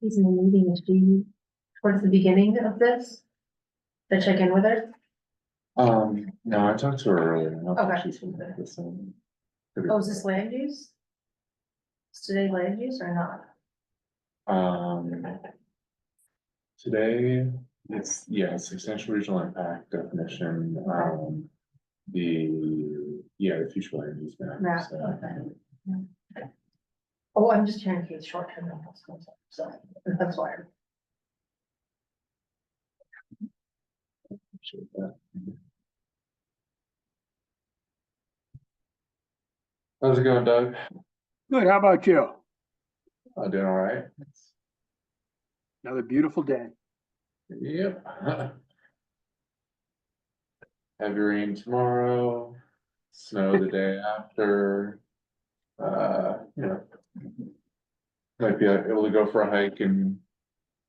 He's in the meeting, is she towards the beginning of this? To check in with her? No, I talked to her earlier. I don't think Okay. she's been there this time. Oh, is this land use? Is today land use or not? Today, it's, yeah, substantial regional impact definition, the future land use map. Map, so. okay. Oh, I'm just hearing case short-term rentals comes up, so that's why. Appreciate that. How's it going, Doug? Good, how about you? I'm doing all right. Another beautiful day. Yep. Heavy rain tomorrow, snow the day after. Might be able to go for a hike in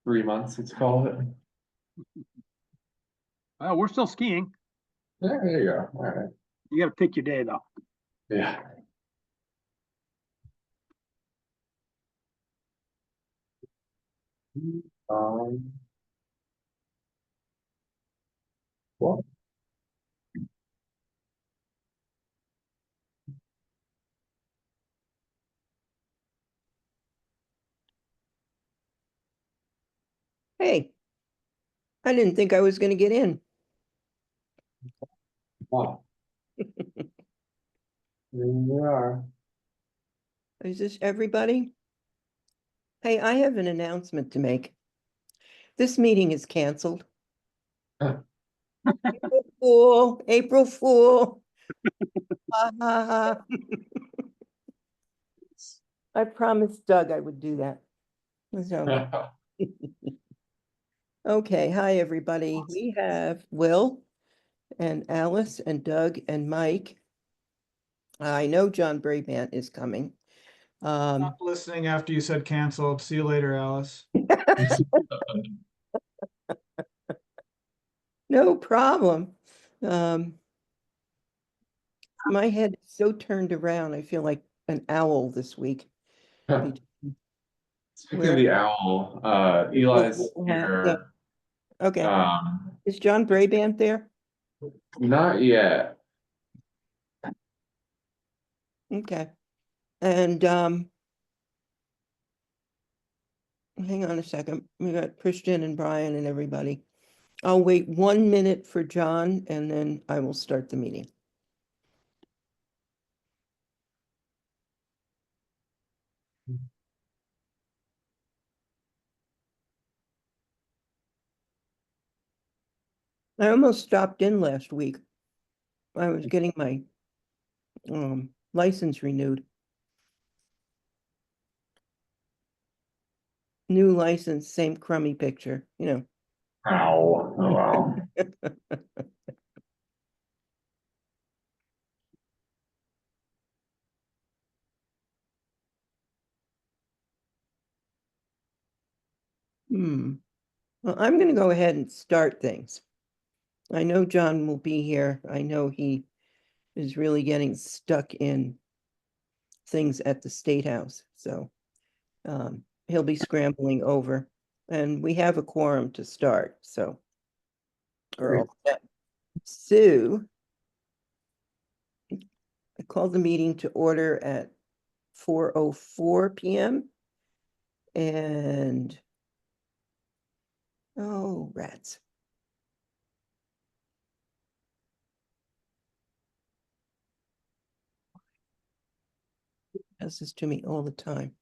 3 months, let's call it. Well, we're still skiing. Yeah, there you go. All right. You gotta pick your day though. Yeah. Um. Well, Hey, I didn't think I was gonna get in. wow. There you are. Is this everybody? Hey, I have an announcement to make. This meeting is canceled. April Fool, April Fool. Ah. I promised Doug I would do that. So, okay, hi, everybody. We have Will and Alice and Doug and Mike. I know John Brabant is coming. Not listening after you said canceled. See you later, Alice. No problem. My head is so turned around. I feel like an owl this week. Speaking of the owl, Eli's Yeah. here. Okay, is John Brabant there? Not yet. Okay, and hang on a second. We got Christian and Brian and everybody. I'll wait 1 minute for John and then I will start the meeting. I almost stopped in last week. I was getting my license renewed. New license, same crummy picture, you know. Ow. Oh, wow. Well, I'm gonna go ahead and start things. I know John will be here. I know he is really getting stuck in things at the State House, so he'll be scrambling over. And we have a quorum to start, so we're all set. So I call the meeting to order at 4:04 p.m. And oh, rats. Does this to me all the time.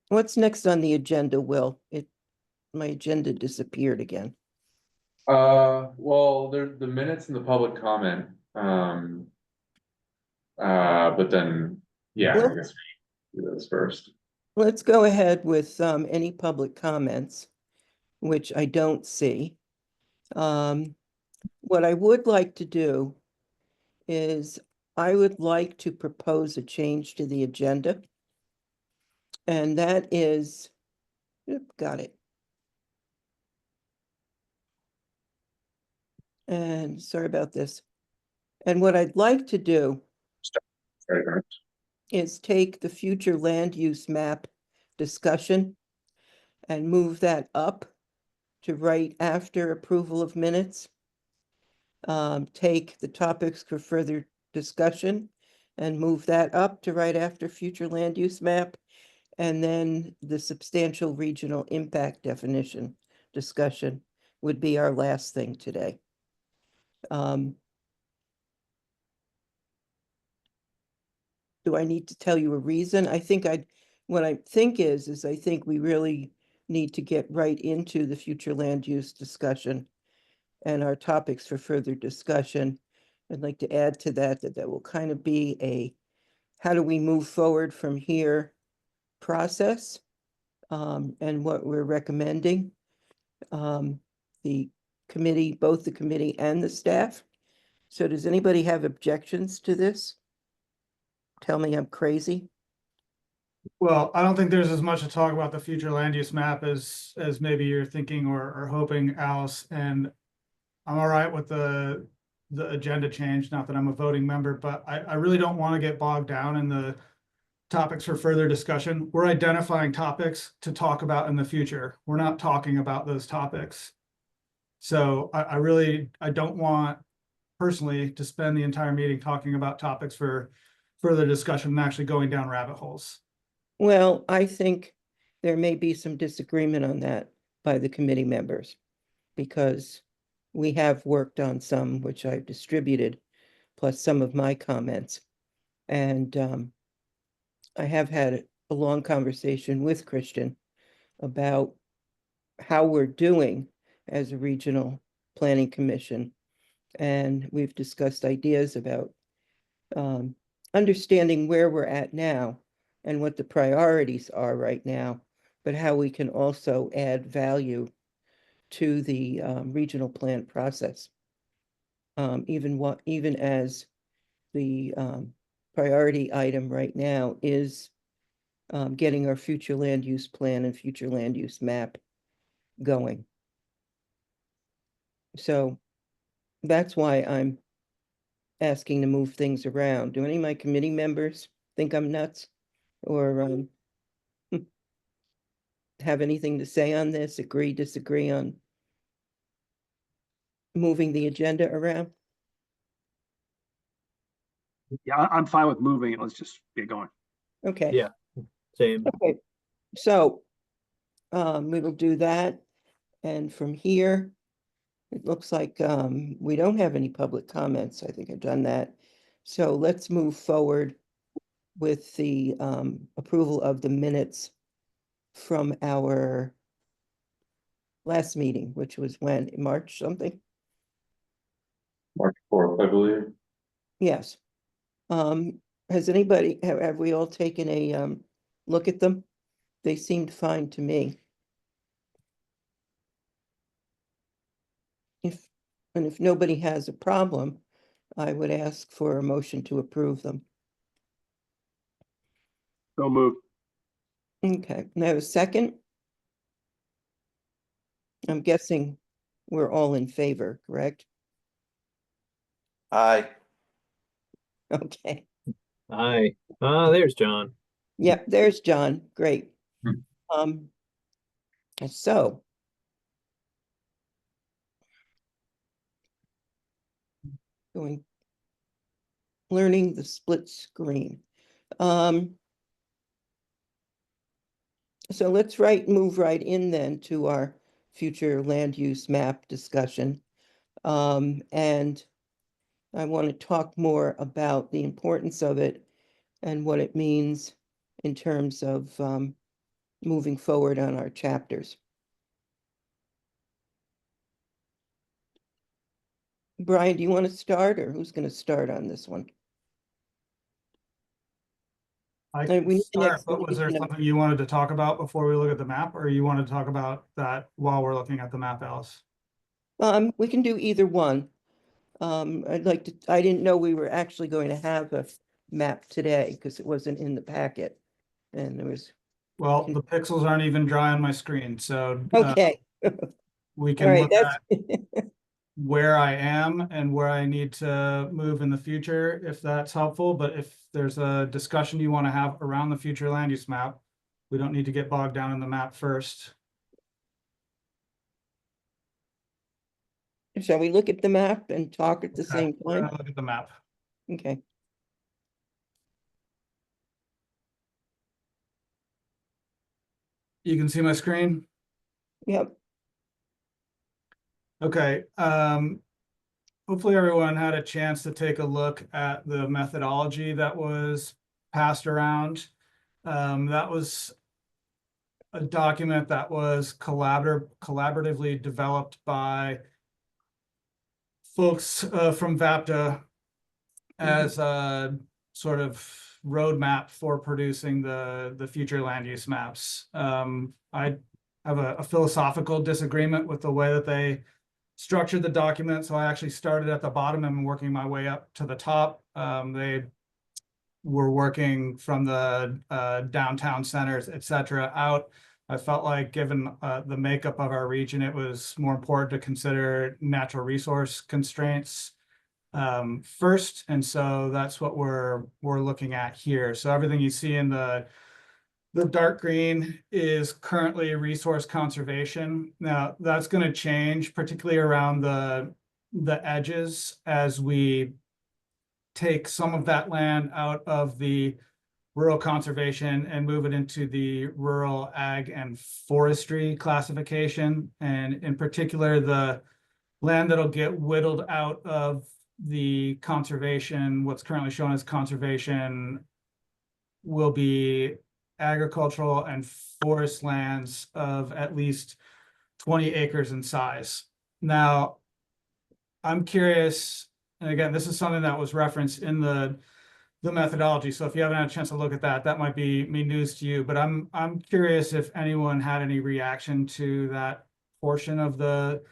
What's next on the agenda, Will? My agenda disappeared again. Well, there's the minutes and the public comment. But then, yeah, I guess we do those first. Let's go ahead with any public comments, which I don't see. What I would like to do is I would like to propose a change to the agenda. And that is, got it. And sorry about this. And what I'd like to do Right. is take the future land use map discussion and move that up to right after approval of minutes. Take the topics for further discussion and move that up to right after future land use map. And then the substantial regional impact definition discussion would be our last thing today. Do I need to tell you a reason? What I think is I think we really need to get right into the future land use discussion and our topics for further discussion. I'd like to add to that will kind of be a, how do we move forward from here process, and what we're recommending. The committee, both the committee and the staff. So does anybody have objections to this? Tell me I'm crazy. Well, I don't think there's as much to talk about the future land use map as maybe you're thinking or hoping, Alice. And I'm all right with the agenda change, not that I'm a voting member, but I really don't want to get bogged down in the topics for further discussion. We're identifying topics to talk about in the future. We're not talking about those topics. So I don't want personally to spend the entire meeting talking about topics for further discussion and actually going down rabbit holes. Well, I think there may be some disagreement on that by the committee members, because we have worked on some which I've distributed, plus some of my comments. And I have had a long conversation with Christian about how we're doing as a regional planning commission. And we've discussed ideas about understanding where we're at now and what the priorities are right now, but how we can also add value to the regional plan process. Even as the priority item right now is getting our future land use plan and future land use map going. So that's why I'm asking to move things around. Do any of my committee members think I'm nuts or have anything to say on this, agree, disagree on moving the agenda around? Yeah, I'm fine with moving it. Let's just get going. Okay. Yeah, same. Okay, so we will do that. And from here, it looks like we don't have any public comments. I think I've done that. So let's move forward with the approval of the minutes from our last meeting, which was when, in March something? March 4th, I believe. Yes. Has anybody, have we all taken a look at them? They seemed fine to me. If nobody has a problem, I would ask for a motion to approve them. So moved. Okay, now a second? I'm guessing we're all in favor, correct? Aye. Okay, Aye. There's John. yep, there's John, great. Hmm. So. Learning the split screen. So let's move right in then to our future land use map discussion. And I want to talk more about the importance of it and what it means in terms of moving forward on our chapters. Brian, do you want to start, or who's going to start on this one? I We can need an start, but was there explanation of- something you wanted to talk about before we look at the map, or you wanted to talk about that while we're looking at the map, Alice? We can do either one. I didn't know we were actually going to have a map today because it wasn't in the packet. And there was, Well, the pixels aren't even dry on my screen, so okay, we all can right, look at, where I am and where I need to move in the future, if that's helpful. But if there's a discussion you want to have around the future land use map, we don't need to get bogged down in the map first. Shall we look at the map and talk at the Okay, same we're time? gonna look at the map. Okay. You can see my screen? Yep. Okay, hopefully everyone had a chance to take a look at the methodology that was passed around. That was a document that was collaboratively developed by folks from VAPTA as a sort of roadmap for producing the future land use maps. I have a philosophical disagreement with the way that they structured the document, so I actually started at the bottom and working my way up to the top. They were working from the downtown centers, et cetera, out. I felt like given the makeup of our region, it was more important to consider natural resource constraints first, and so that's what we're looking at here. So everything you see in the dark green is currently resource conservation. Now that's going to change, particularly around the edges, as we take some of that land out of the rural conservation and move it into the rural ag and forestry classification. And in particular, the land that'll get whittled out of the conservation, what's currently shown as conservation, will be agricultural and forest lands of at least 20 acres in size. Now, I'm curious, and again, this is something that was referenced in the methodology. So if you haven't had a chance to look at that, that might be news to you. But I'm curious if anyone had any reaction to that portion of the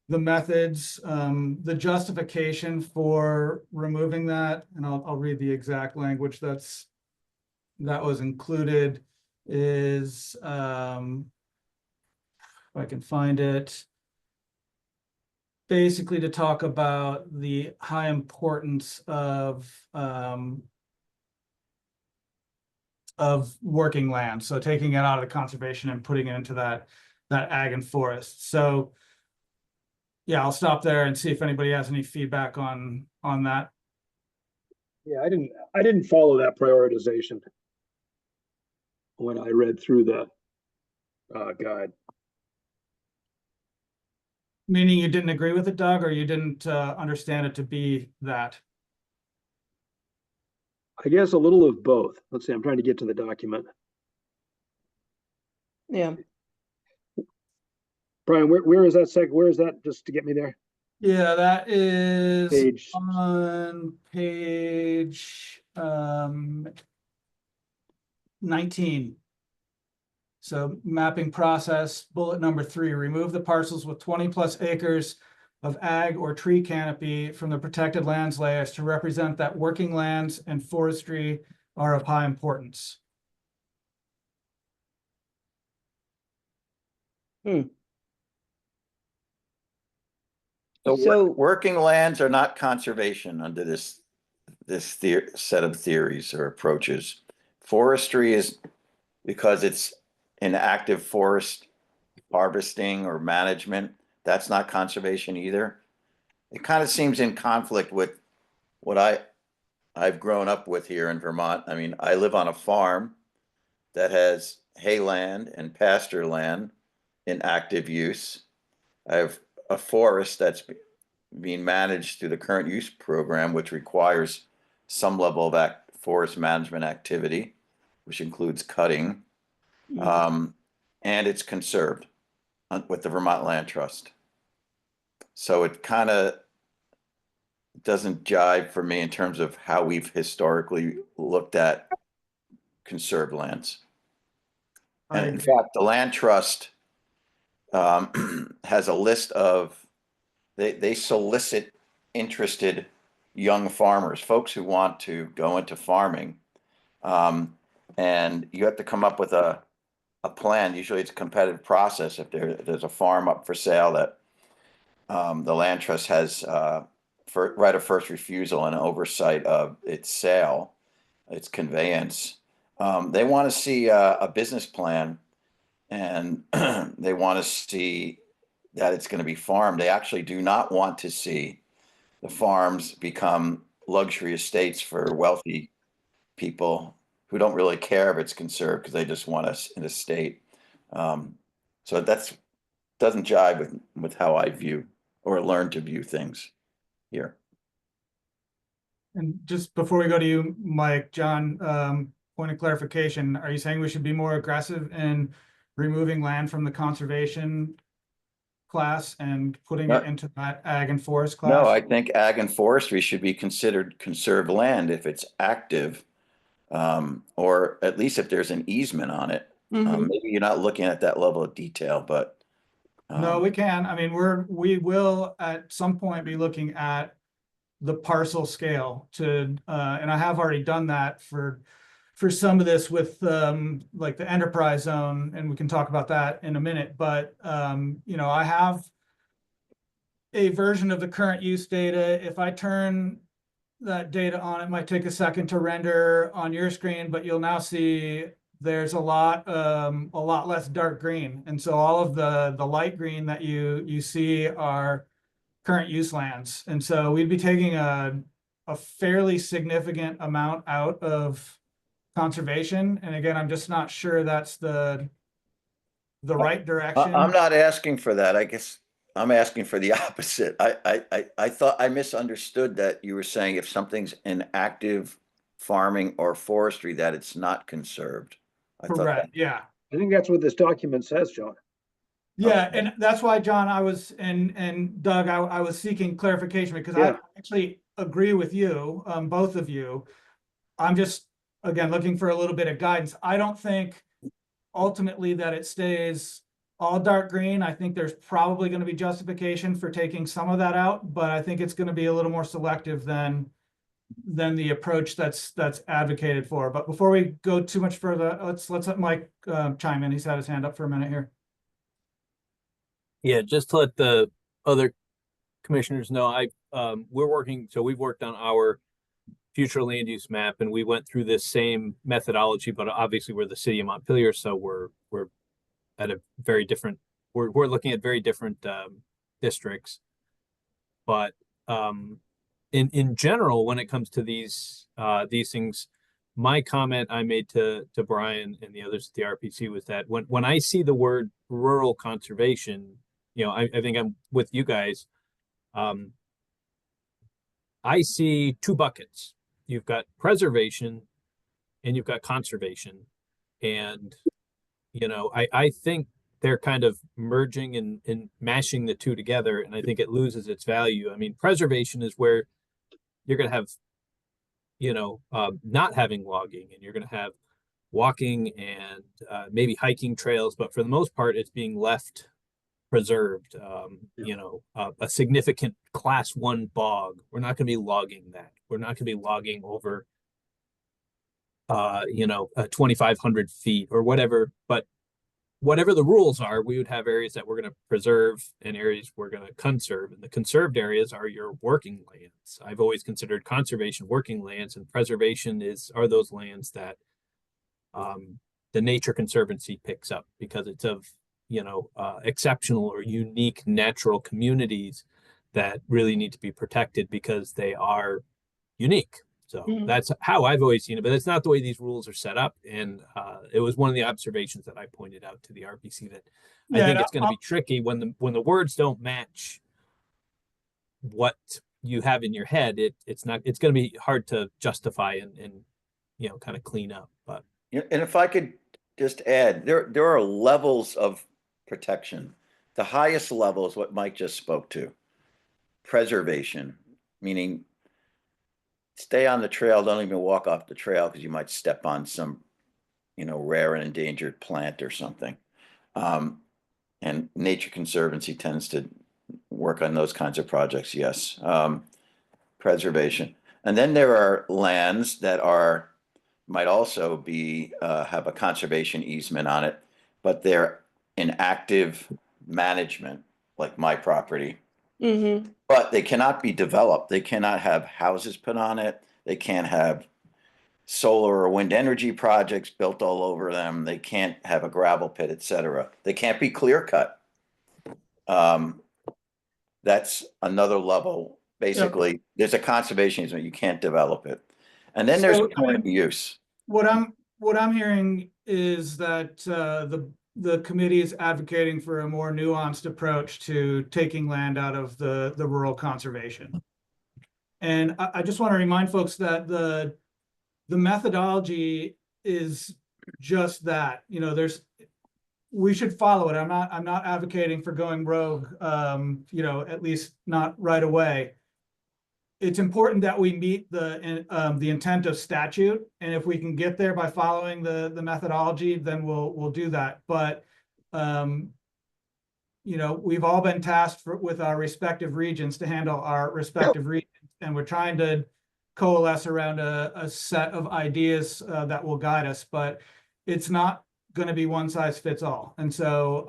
methods, the justification for removing that, and I'll read the exact language that was included, is if I can find it, basically to talk about the high importance of working land. So taking it out of the conservation and putting it into that ag and forest. So yeah, I'll stop there and see if anybody has any feedback on that. Yeah, I didn't follow that prioritization when I read through the guide. Meaning you didn't agree with it, Doug, or you didn't understand it to be that? I guess a little of both. Let's see, I'm trying to get to the document. Yeah. Brian, where is that where is that, just to get me there? Yeah, that is Page. on page 19. So mapping process, bullet number 3, remove the parcels with 20+ acres of ag or tree canopy from the protected lands layers to represent that working lands and forestry are of high importance. So- working lands are not conservation under this set of theories or approaches. Forestry is because it's an active forest harvesting or management. That's not conservation either. It kind of seems in conflict with what I've grown up with here in Vermont. I mean, I live on a farm that has hay land and pasture land in active use. I have a forest that's being managed through the current use program, which requires some level of forest management activity, which includes cutting, and it's conserved with the Vermont Land Trust. So it kind of doesn't jive for me in terms of how we've historically looked at conserved lands. And in fact, the Land Trust has a list of, they solicit interested young farmers, folks who want to go into farming. And you have to come up with a plan. Usually it's a competitive process. If there's a farm up for sale that the land trust has, right of first refusal and oversight of its sale, its conveyance. They want to see a business plan, and they want to see that it's going to be farmed. They actually do not want to see the farms become luxury estates for wealthy people who don't really care if it's conserved because they just want us in a state. So that's doesn't jive with how I view or learn to view things here. And just before we go to you, Mike, John, point of clarification, are you saying we should be more aggressive in removing land from the conservation class and putting it into that ag and forest class? No, I think ag and forestry should be considered conserved land if it's active, or at least if there's an easement on it. Maybe you're not looking at that level of detail, but No, we can. I mean, we will at some point be looking at the parcel scale to, and I have already done that for some of this with like the enterprise zone, and we can talk about that in a minute. But you know, I have a version of the current use data. If I turn that data on, it might take a second to render on your screen, but you'll now see there's a lot less dark green. And so all of the light green that you see are current use lands. And so we'd be taking a fairly significant amount out of conservation. And again, I'm just not sure that's the right direction. I'm not asking for that. I guess I'm asking for the opposite. I thought I misunderstood that you were saying if something's in active farming or forestry that it's not conserved. I thought Correct. that, Yeah. I think that's what this document says, John. Yeah, and that's why, John, I was, and Doug, I was seeking clarification because I Yeah. actually agree with you, both of you. I'm just, again, looking for a little bit of guidance. I don't think ultimately that it stays all dark green. I think there's probably going to be justification for taking some of that out, but I think it's going to be a little more selective than the approach that's advocated for. But before we go too much further, let's let Mike chime in. He's had his hand up for a minute here. Yeah, just to let the other commissioners know, we're working, so we've worked on our future land use map, and we went through this same methodology, but obviously we're the city of Montpelier, so we're at a very different, we're looking at very different districts. But in general, when it comes to these things, my comment I made to Brian and the others at the RPC was that when I see the word rural conservation, you know, I think I'm with you guys. I see two buckets. You've got preservation and you've got conservation. And, you know, I think they're kind of merging and mashing the two together. And I think it loses its value. I mean, preservation is where you're going to have, you know, not having logging, and you're going to have walking and maybe hiking trails. But for the most part, it's being left preserved. You know, a significant class 1 bog. We're not going to be logging that. We're not going to be logging over, you know, 2,500 feet or whatever. But whatever the rules are, we would have areas that we're going to preserve and areas we're going to conserve. And the conserved areas are your working lands. I've always considered conservation working lands, and preservation are those lands that the Nature Conservancy picks up because it's of, you know, exceptional or unique natural communities that really need to be protected because they are unique. So that's how I've always seen it, but it's not the way these rules are set up. And it was one of the observations that I pointed out to the RPC that I think it's going to be tricky when the words don't match what you have in your head. It's going to be hard to justify and you know, kind of clean up. But and if I could just add, there are levels of protection. The highest level is what Mike just spoke to. Preservation, meaning stay on the trail, don't even walk off the trail because you might step on some, you know, rare and endangered plant or something. And Nature Conservancy tends to work on those kinds of projects, yes. Preservation. And then there are lands that might also be have a conservation easement on it, but they're in active management, like my property. Mm-hmm. But they cannot be developed. They cannot have houses put on it. They can't have solar or wind energy projects built all over them. They can't have a gravel pit, et cetera. They can't be clear cut. That's another level. Basically, there's a conservation easement. You can't develop it. And then there's So, I point of mean, use. what I'm hearing is that the committee is advocating for a more nuanced approach to taking land out of the rural conservation. And I just want to remind folks that the methodology is just that. You know, we should follow it. I'm not advocating for going rogue, you know, at least not right away. It's important that we meet the intent of statute, and if we can get there by following the methodology, then we'll do that. But you know, we've all been tasked with our respective regions to handle our respective regions, and we're trying to coalesce around a set of ideas that will guide us. But it's not going to be one size fits all, and so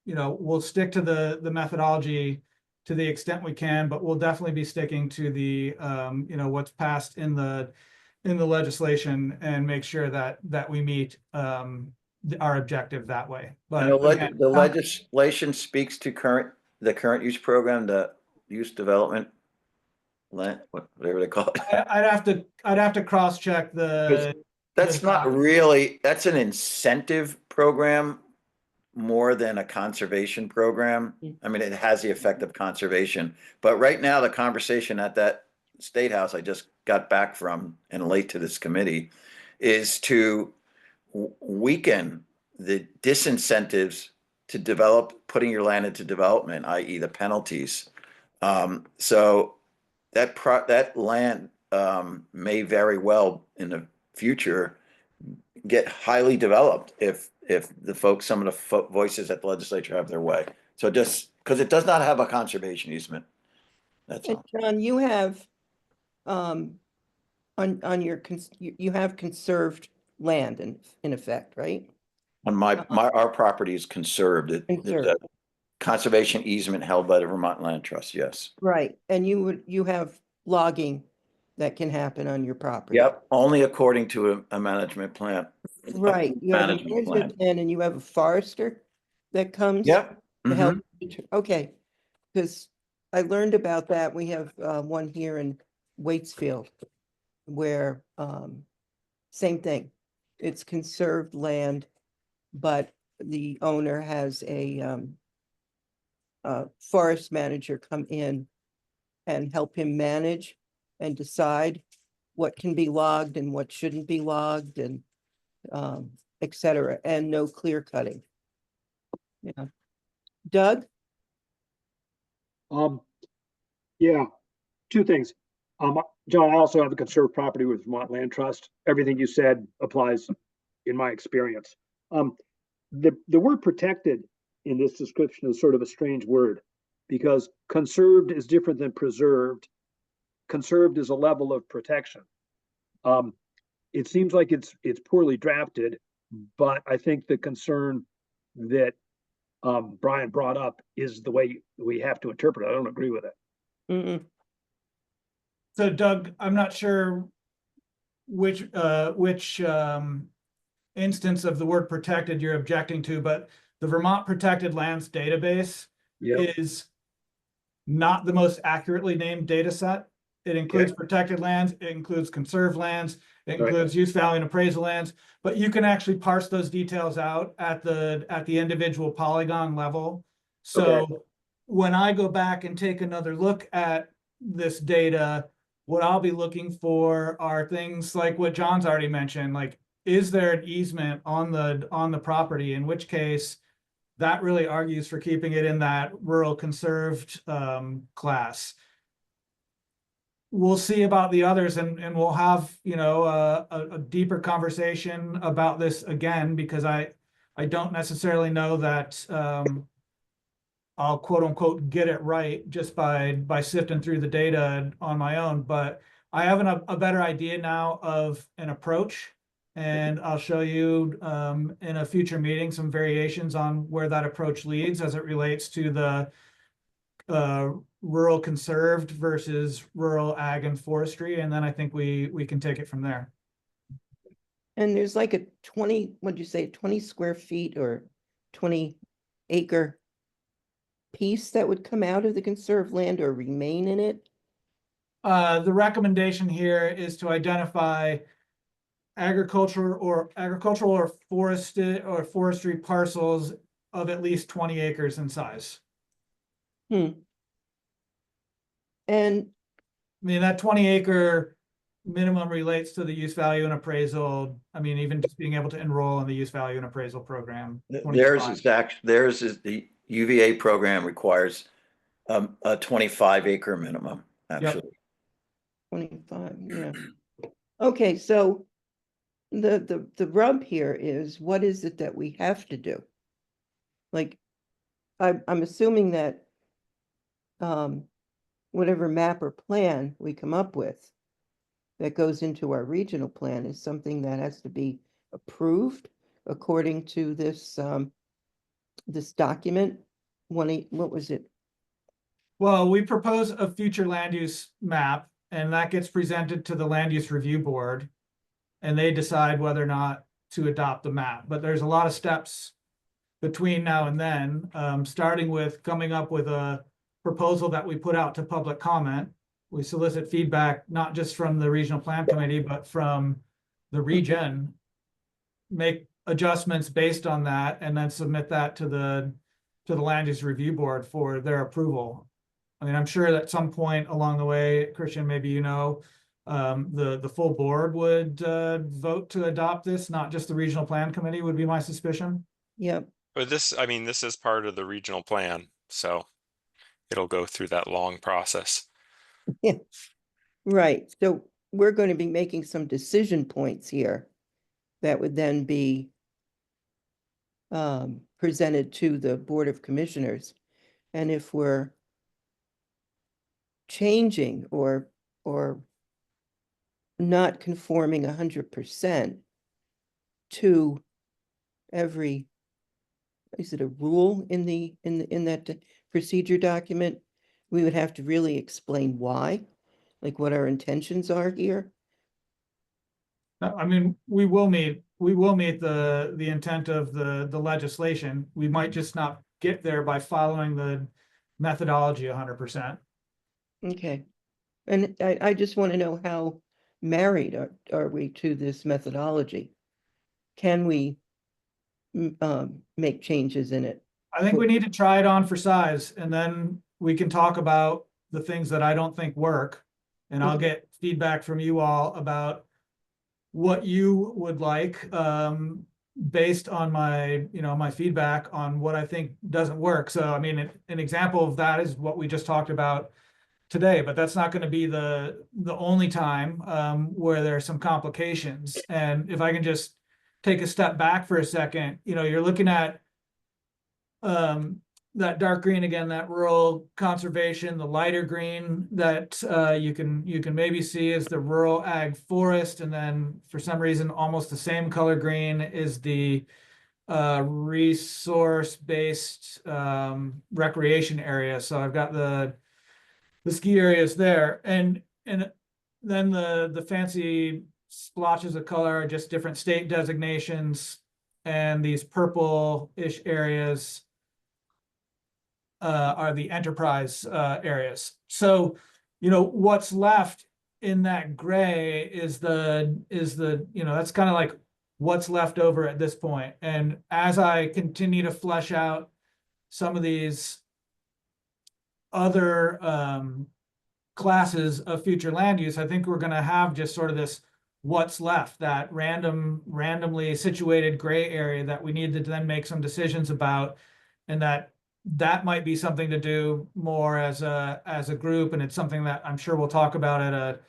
you know, we'll stick to the methodology to the extent we can, but we'll definitely be sticking to the you know, what's passed in the legislation, and make sure that we meet our objective that way. And But again, the legislation speaks to the current use program, the use development, whatever they call it. I'd have to cross-check the. That's not really, that's an incentive program more than a conservation program. I mean, it has the effect of conservation, but right now the conversation at that State House I just got back from and late to this committee is to weaken the disincentives to develop, putting your land into development, i.e. the penalties. So that land may very well in the future get highly developed if some of the voices at the legislature have their way. So just because it does not have a conservation easement. That's And all. John, you have, on your, you have conserved land in effect, right? On our property is conserved. There's a Conserved. conservation easement held by the Vermont Land Trust, yes. Right, and you have logging that can happen on your property. Yep, only according to a management plan. Right, you have a Management management plan and you have a forester that comes Yep. to help. Mhm. Okay, because I learned about that. We have one here in Waitsfield where same thing. It's conserved land, but the owner has a forest manager come in and help him manage and decide what can be logged and what shouldn't be logged, and et cetera, and no clear cutting. Yeah. Doug? Yeah, two things. John, I also have a conserved property with Vermont Land Trust. Everything you said applies in my experience. The word protected in this description is sort of a strange word, because conserved is different than preserved. Conserved is a level of protection. It seems like it's poorly drafted, but I think the concern that Brian brought up is the way we have to interpret it. I don't agree with it. Mm-mm. So Doug, I'm not sure which instance of the word protected you're objecting to, but the Vermont Protected Lands Database is not the most accurately named data set. It includes protected lands, it includes conserved lands, it includes use value and appraisal lands, but you can actually parse those details out at the individual polygon level. So when I go back and take another look at this data, what I'll be looking for are things like what John's already mentioned, like, is there an easement on the property, in which case that really argues for keeping it in that rural conserved class. We'll see about the others, and we'll have, you know, a deeper conversation about this again, because I don't necessarily know that I'll quote unquote get it right just by sifting through the data on my own. But I have a better idea now of an approach, and I'll show you in a future meeting some variations on where that approach leads as it relates to the rural conserved versus rural ag and forestry, and then I think we can take it from there. And there's like a 20, what'd you say, 20 square feet or 20 acre piece that would come out of the conserved land or remain in it? The recommendation here is to identify agricultural or forestry parcels of at least 20 acres in size. And I mean, that 20-acre minimum relates to the use value and appraisal. I mean, even just being able to enroll in the use value and appraisal program. Theirs is the UVA program requires a 25-acre minimum, actually. 25, yeah. Okay, so the rub here is, what is it that we have to do? Like, I'm assuming that whatever map or plan we come up with that goes into our regional plan is something that has to be approved according to this this document. What was it? Well, we propose a future land use map, and that gets presented to the land use review board, and they decide whether or not to adopt the map. But there's a lot of steps between now and then, starting with coming up with a proposal that we put out to public comment. We solicit feedback, not just from the regional plan committee, but from the region, make adjustments based on that, and then submit that to the land use review board for their approval. I mean, I'm sure that at some point along the way, Christian, maybe you know, the full board would vote to adopt this, not just the regional plan committee, would be my suspicion. Yep. But this, I mean, this is part of the regional plan, so it'll go through that long process. Yeah, right. So we're going to be making some decision points here that would then be presented to the Board of Commissioners. And if we're changing or not conforming 100% to every, is it a rule in that procedure document? We would have to really explain why, like what our intentions are here. I mean, we will meet the intent of the legislation. We might just not get there by following the methodology 100%. Okay. And I just want to know how married are we to this methodology? Can we make changes in it? I think we need to try it on for size, and then we can talk about the things that I don't think work. And I'll get feedback from you all about what you would like, based on my feedback on what I think doesn't work. So, I mean, an example of that is what we just talked about today, but that's not going to be the only time where there are some complications. And if I can just take a step back for a second, you're looking at that dark green again, that rural conservation, the lighter green that you can maybe see is the rural ag forest, and then for some reason almost the same color green is the resource-based recreation area. So I've got the ski areas there, and then the fancy splotches of color are just different state designations, and these purple-ish areas are the enterprise areas. So, what's left in that gray is that's kind of like what's left over at this point. And as I continue to flesh out some of these other classes of future land use, I think we're going to have just sort of this what's left, that randomly situated gray area that we need to then make some decisions about, and that might be something to do more as a group, and it's something that I'm sure we'll talk about at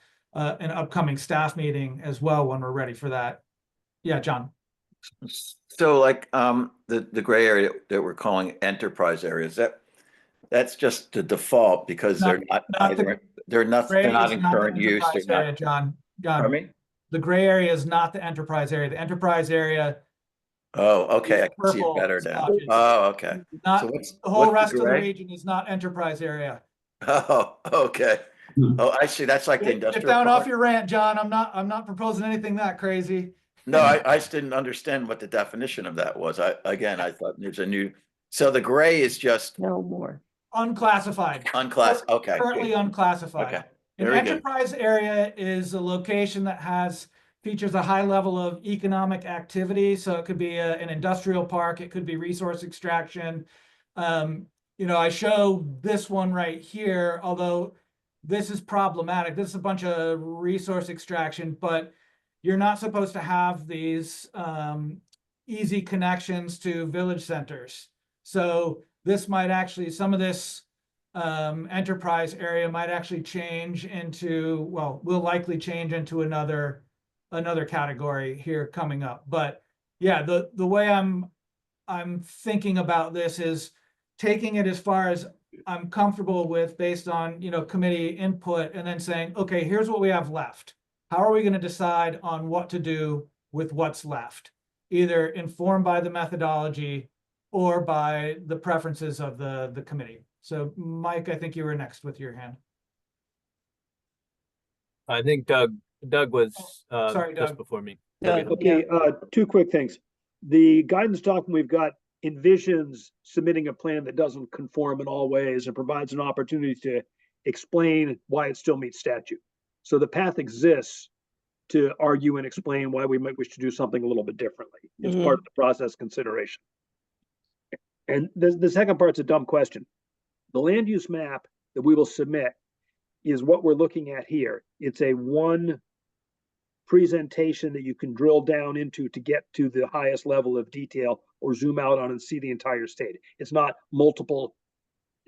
an upcoming staff meeting as well when we're ready for that. Yeah, John. So like the gray area that we're calling enterprise areas, that's just the default because they're not in current use. They're not. John. Pardon me? The gray area is not the enterprise area. The enterprise area Oh, okay, I These can see it purple better now. splotches. Oh, okay. Not, So what's the whole what's rest of the gray? region is not enterprise area. Oh, okay. Oh, I see. That's like the Get industrial down off park. your rant, John. I'm not proposing anything that crazy. No, I just didn't understand what the definition of that was. I thought there's a new, so the gray is just No more. Unclassified. unclass, okay. Currently good. unclassified. Okay, An very good. enterprise area is a location that features a high level of economic activity. So it could be an industrial park, it could be resource extraction. I show this one right here, although this is problematic. This is a bunch of resource extraction, but you're not supposed to have these easy connections to village centers. So this might actually, some of this enterprise area might actually change into, well, will likely change into another category here coming up. But yeah, the way I'm thinking about this is taking it as far as I'm comfortable with based on, committee input, and then saying, okay, here's what we have left. How are we going to decide on what to do with what's left? Either informed by the methodology or by the preferences of the committee. So Mike, I think you were next with your hand. I think Doug was sorry, just Doug. before me. Doug, Okay, two quick things. The guidance document we've got envisions submitting a plan that doesn't conform in all ways and provides an opportunity to explain why it still meets statute. So the path exists to argue and explain why we might wish to do something a little bit differently. It's part of the process consideration. And the second part's a dumb question. The land use map that we will submit is what we're looking at here. It's a one presentation that you can drill down into to get to the highest level of detail or zoom out on and see the entire state. It's not multiple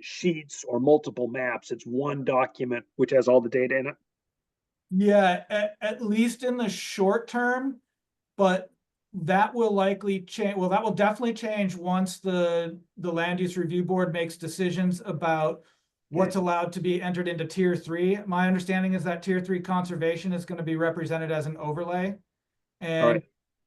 sheets or multiple maps. It's one document which has all the data in it. Yeah, at least in the short term, but that will likely change. Well, that will definitely change once the land use review board makes decisions about what's allowed to be entered into tier 3. My understanding is that tier 3 conservation is going to be represented as an overlay. And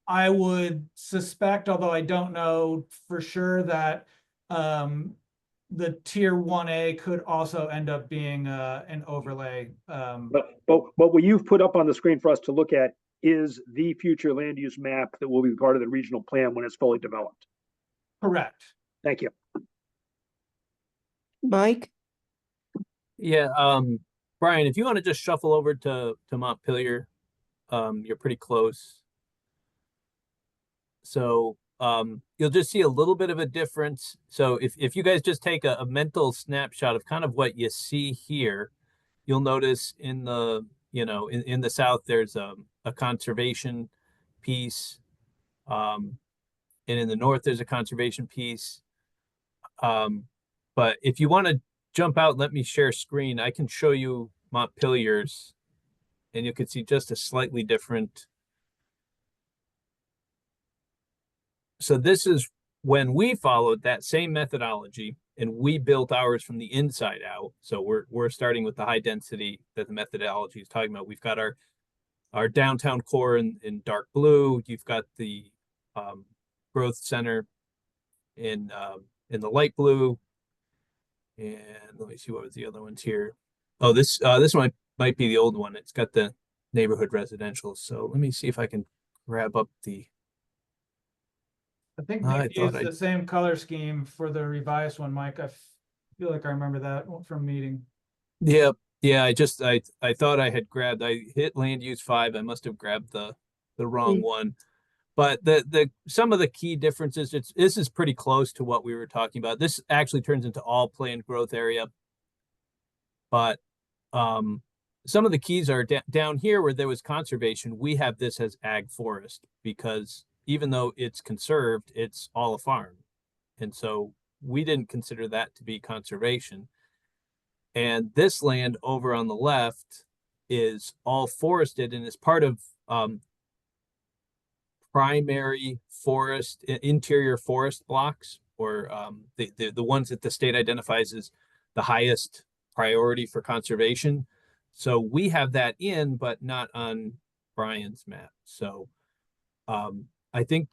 I would suspect, although I don't know for sure, that the tier 1A could also end up being an overlay. But what you've put up on the screen for us to look at is the future land use map that will be part of the regional plan when it's fully developed. Correct. Thank you. Mike? Yeah, Brian, if you want to just shuffle over to Montpelier, you're pretty close. So you'll just see a little bit of a difference. So if you guys just take a mental snapshot of kind of what you see here, you'll notice in the, in the south, there's a conservation piece. And in the north, there's a conservation piece. But if you want to jump out, let me share screen. I can show you Montpelier's, and you can see just a slightly different. So this is when we followed that same methodology and we built ours from the inside out. So we're starting with the high density that the methodology is talking about. We've got our downtown core in dark blue. You've got the growth center in the light blue. And let me see, what was the other ones here? Oh, this one might be the old one. It's got the neighborhood residential. So let me see if I can grab up the. I think it's the same color scheme for the revised one, Mike. I feel like I remember that from meeting. Yeah, I thought I had grabbed. I hit land use 5. I must have grabbed the wrong one. But the some of the key differences, this is pretty close to what we were talking about. This actually turns into all planned growth area. But some of the keys are down here where there was conservation. We have this as ag forest because even though it's conserved, it's all a farm. And so we didn't consider that to be conservation. And this land over on the left is all forested and is part of primary forest, interior forest blocks, or the ones that the state identifies as the highest priority for conservation. So we have that in, but not on Brian's map. So I think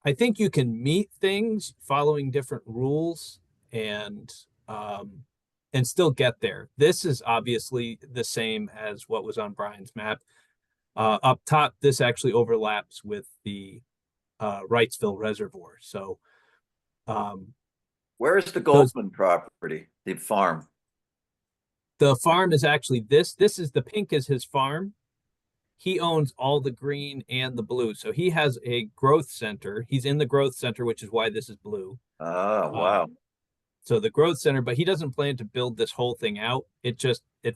I think you can meet things following different rules and still get there. This is obviously the same as what was on Brian's map. Up top, this actually overlaps with the Wrightsville Reservoir. So Where is the Goldman property, the farm? the farm is actually this. This is the pink is his farm. He owns all the green and the blue. So he has a growth center. He's in the growth center, which is why this is blue. Oh, wow. So the growth center, but he doesn't plan to build this whole thing out. It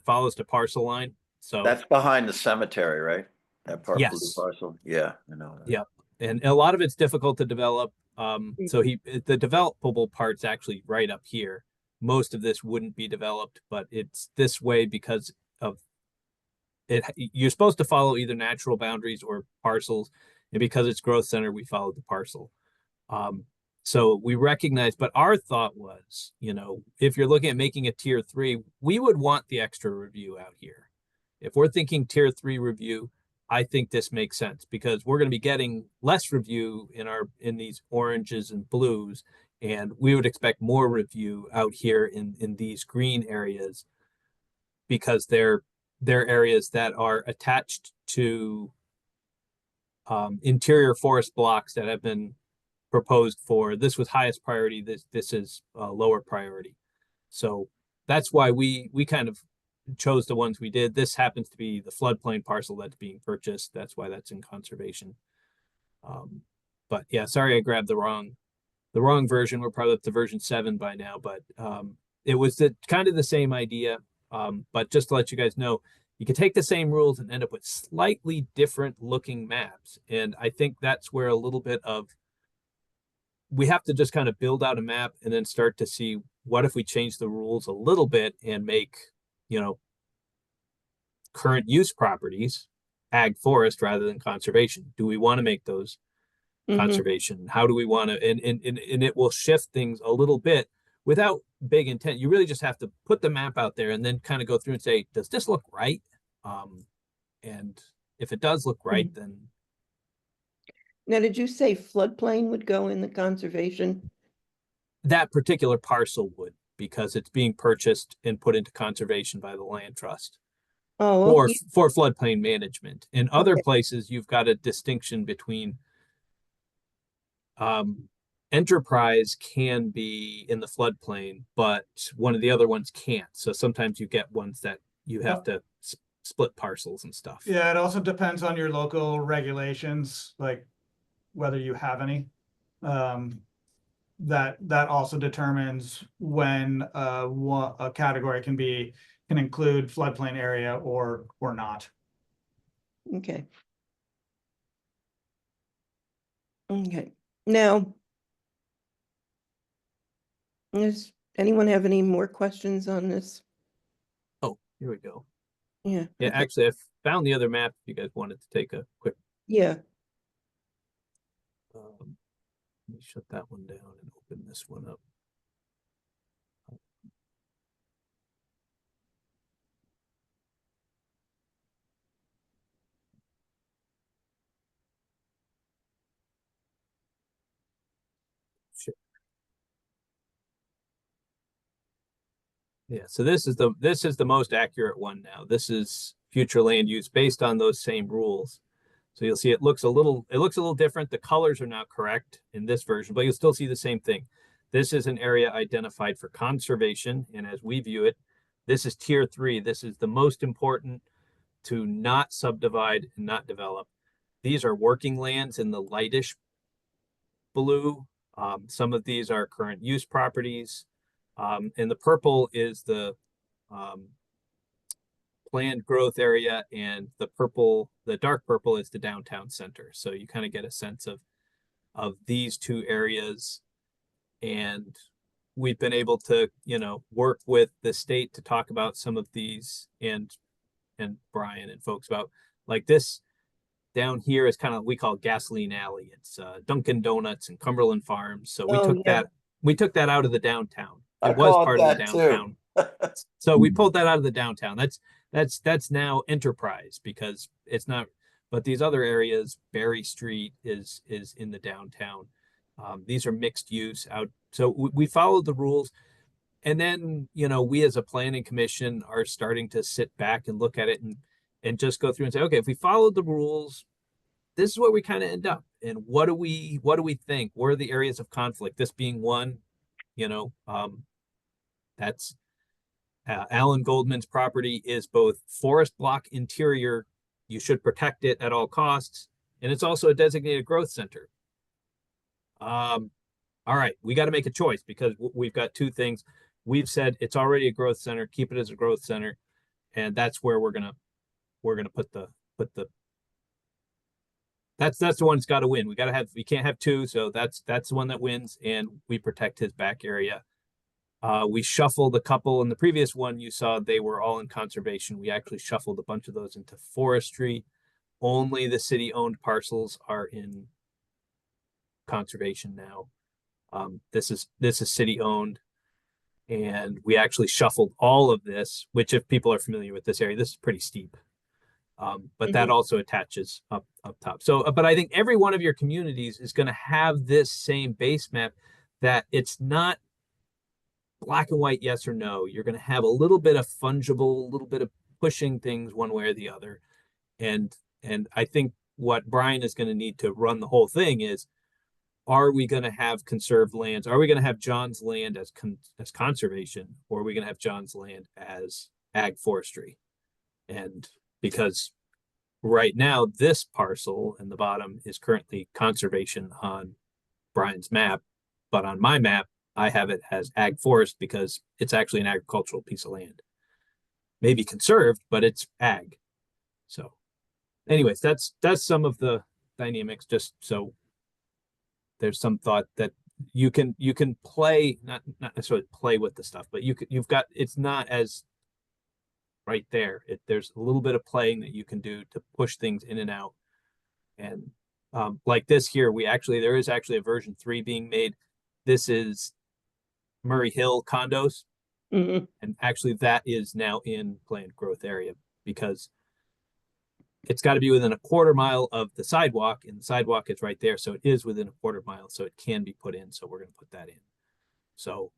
follows the parcel line. So That's behind the cemetery, right? That blue yes. parcel. Yeah, I know that. Yep. And a lot of it's difficult to develop. So the developable part's actually right up here. Most of this wouldn't be developed, but it's this way because of it. You're supposed to follow either natural boundaries or parcels. And because it's growth center, we followed the parcel. So we recognize, but our thought was, if you're looking at making a tier 3, we would want the extra review out here. If we're thinking tier 3 review, I think this makes sense because we're going to be getting less review in these oranges and blues, and we would expect more review out here in these green areas because they're areas that are attached to interior forest blocks that have been proposed for. This was highest priority. This is lower priority. So that's why we kind of chose the ones we did. This happens to be the floodplain parcel that's being purchased. That's why that's in conservation. But yeah, sorry I grabbed the wrong version. We're probably up to version 7 by now, but it was kind of the same idea. But just to let you guys know, you can take the same rules and end up with slightly different looking maps. And I think that's where a little bit of we have to just kind of build out a map and then start to see what if we change the rules a little bit and make, current use properties ag forest rather than conservation. Do we want to make those conservation? How do we want to, and it will shift things a little bit without big intent. You really just have to put the map out there and then kind of go through and say, does this look right? And if it does look right, then. Now, did you say floodplain would go in the conservation? That particular parcel would, because it's being purchased and put into conservation by the land trust. Oh, Or okay. for floodplain management. In other places, you've got a distinction between enterprise can be in the floodplain, but one of the other ones can't. So sometimes you get ones that you have to split parcels and stuff. Yeah, it also depends on your local regulations, like whether you have any. That also determines when a category can include floodplain area or not. Okay. Okay. Now, does anyone have any more questions on this? Oh, here we go. Yeah. Yeah, okay. actually, I found the other map if you guys wanted to take a quick. Yeah. Let me shut that one down and open this one up. Sure. Yeah, so this is the most accurate one now. This is future land use based on those same rules. So you'll see it looks a little different. The colors are not correct in this version, but you'll still see the same thing. This is an area identified for conservation, and as we view it, this is tier 3. This is the most important to not subdivide and not develop. These are working lands in the lightish blue. Some of these are current use properties. And the purple is the planned growth area, and the dark purple is the downtown center. So you kind of get a sense of these two areas. And we've been able to, work with the state to talk about some of these and Brian and folks about like this down here is kind of, we call Gasoline Alley. It's Dunkin' Donuts and Cumberland Farms. So we took that out of the downtown. It was part of the downtown. So we pulled that out of the downtown. That's now enterprise because it's not, but these other areas, Berry Street is in the downtown. These are mixed use out. So we followed the rules. And then, you know, we as a planning commission are starting to sit back and look at it and just go through and say, okay, if we followed the rules, this is where we kind of end up. And what do we think? Where are the areas of conflict? This being one, you know, that's Alan Goldman's property is both forest block interior. You should protect it at all costs. And it's also a designated growth center. All right, we got to make a choice because we've got two things. We've said it's already a growth center, keep it as a growth center. And that's where we're gonna put the that's the one that's got to win. We can't have two, so that's the one that wins, and we protect his back area. We shuffled a couple in the previous one. You saw they were all in conservation. We actually shuffled a bunch of those into forestry. Only the city-owned parcels are in conservation now. This is city-owned, and we actually shuffled all of this, which if people are familiar with this area, this is pretty steep. But that also attaches up top. So, but I think every one of your communities is going to have this same base map that it's not black and white, yes or no. You're going to have a little bit of fungible, a little bit of pushing things one way or the other. And I think what Brian is going to need to run the whole thing is, are we going to have conserved lands? Are we going to have John's land as conservation, or are we going to have John's land as ag forestry? And because right now this parcel in the bottom is currently conservation on Brian's map, but on my map, I have it as ag forest because it's actually an agricultural piece of land. Maybe conserved, but it's ag. So anyways, that's some of the dynamics, just so there's some thought that you can play, not necessarily play with the stuff, but you've got, it's not as right there. There's a little bit of playing that you can do to push things in and out. And like this here, there is actually a version 3 being made. This is Murray Hill condos. Mhm. And actually that is now in planned growth area because it's got to be within a quarter mile of the sidewalk, and the sidewalk is right there. So it is within a quarter mile, so it can be put in. So we're going to put that in. So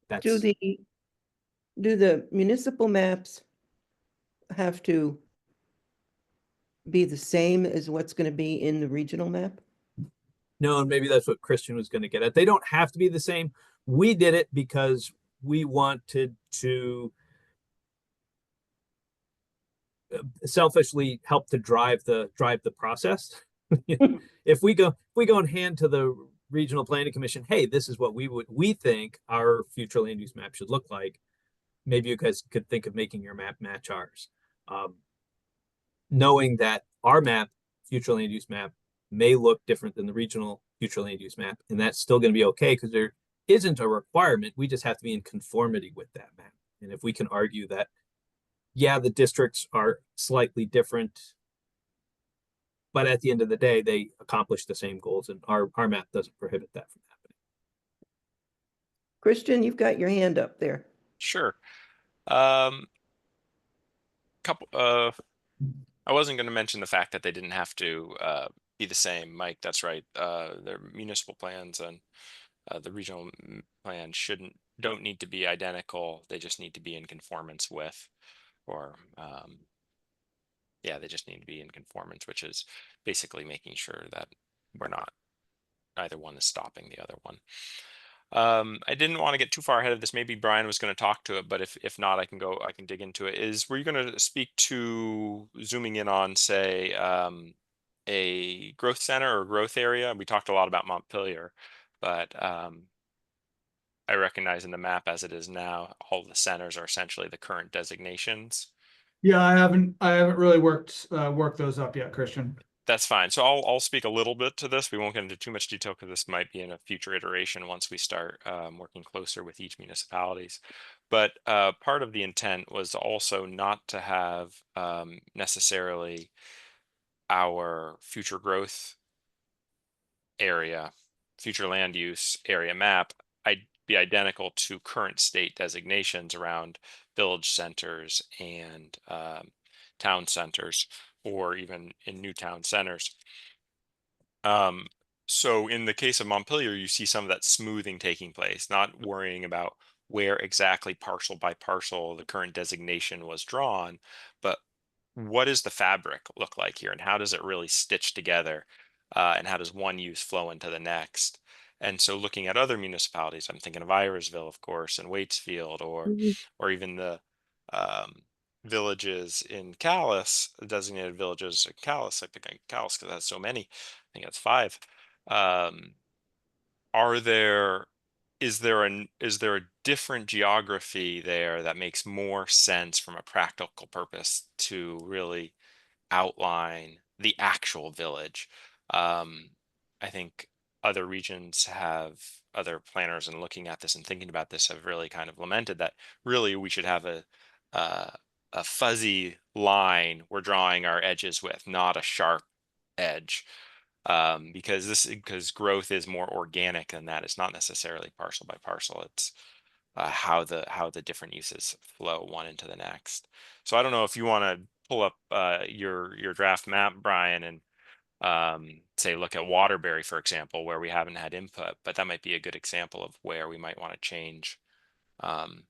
that's Do the municipal maps have to be the same as what's going to be in the regional map? no, and maybe that's what Christian was going to get at. They don't have to be the same. We did it because we wanted to selfishly help to drive the process. If we go and hand to the regional planning commission, hey, this is what we think our future land use map should look like. Maybe you guys could think of making your map match ours. Knowing that our map, future land use map, may look different than the regional future land use map, and that's still going to be okay because there isn't a requirement. We just have to be in conformity with that map. And if we can argue that, yeah, the districts are slightly different, but at the end of the day, they accomplish the same goals, and our map doesn't prohibit that from happening. Christian, you've got your hand up there. Sure. I wasn't going to mention the fact that they didn't have to be the same, Mike. That's right. Their municipal plans and the regional plan don't need to be identical. They just need to be in conformance with, or yeah, they just need to be in conformance, which is basically making sure that either one is stopping the other one. I didn't want to get too far ahead of this. Maybe Brian was going to talk to it, but if not, I can dig into it. Were you going to speak to zooming in on, say, a growth center or growth area? We talked a lot about Montpelier, but I recognize in the map as it is now, all the centers are essentially the current designations. Yeah, I haven't really worked those up yet, Christian. That's fine. So I'll speak a little bit to this. We won't get into too much detail because this might be in a future iteration once we start working closer with each municipalities. But part of the intent was also not to have necessarily our future growth area, future land use area map, I'd be identical to current state designations around village centers and town centers, or even in new town centers. So in the case of Montpelier, you see some of that smoothing taking place, not worrying about where exactly parcel by parcel the current designation was drawn, but what does the fabric look like here, and how does it really stitch together, and how does one use flow into the next? And so looking at other municipalities, I'm thinking of Irisville, of course, and Waitsfield, Mhm. or even the villages in Calais, designated villages in Calais. I pick on Calais because it has so many. I think that's 5. Um, are there is there a different geography there that makes more sense from a practical purpose to really outline the actual village? Um, I think other regions have other planners and looking at this and thinking about this have really kind of lamented that really we should have uh, a fuzzy line we're drawing our edges with, not a sharp edge, because growth is more organic than that. It's not necessarily parcel by parcel. It's how the different uses flow one into the next. So I don't know if you want to pull up your draft map, Brian, and say look at Waterbury, for example, where we haven't had input, but that might be a good example of where we might want to change, um,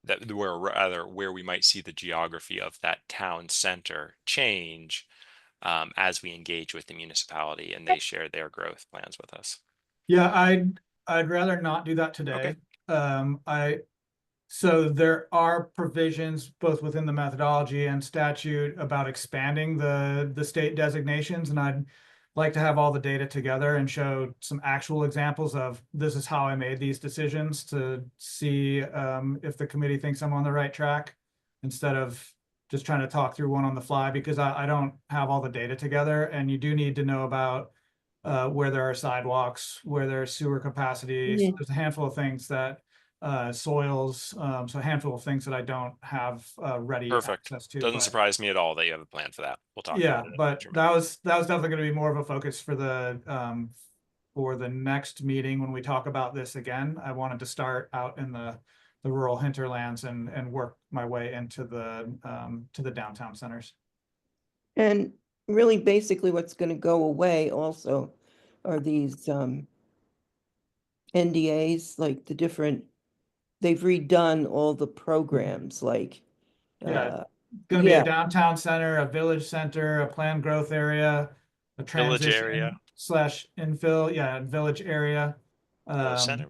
where we might see the geography of that town center change, as we engage with the municipality and they share their growth plans with us. Yeah, I'd rather not do that today. So there are provisions both within the methodology and statute about expanding the state designations, and I'd like to have all the data together and show some actual examples of this is how I made these decisions to see if the committee thinks I'm on the right track, instead of just trying to talk through one on the fly, because I don't have all the data together, and you do need to know about where there are sidewalks, where there's sewer capacity. So Mhm. there's a handful of things that soils, so a handful of things that I don't have ready Perfect. access to. Doesn't But surprise me at all that you have a plan for that. We'll talk yeah, about it at a but future that meeting. was definitely going to be more of a focus for the next meeting when we talk about this again. I wanted to start out in the rural hinterlands and work my way into the downtown centers. And really, basically, what's going to go away also are these NDAs, like the different, they've redone all the programs, like, Yeah, uh, Going to be a yeah, downtown center, a village center, a planned growth area, a Village area. transition/infill, yeah, village area. Oh, center.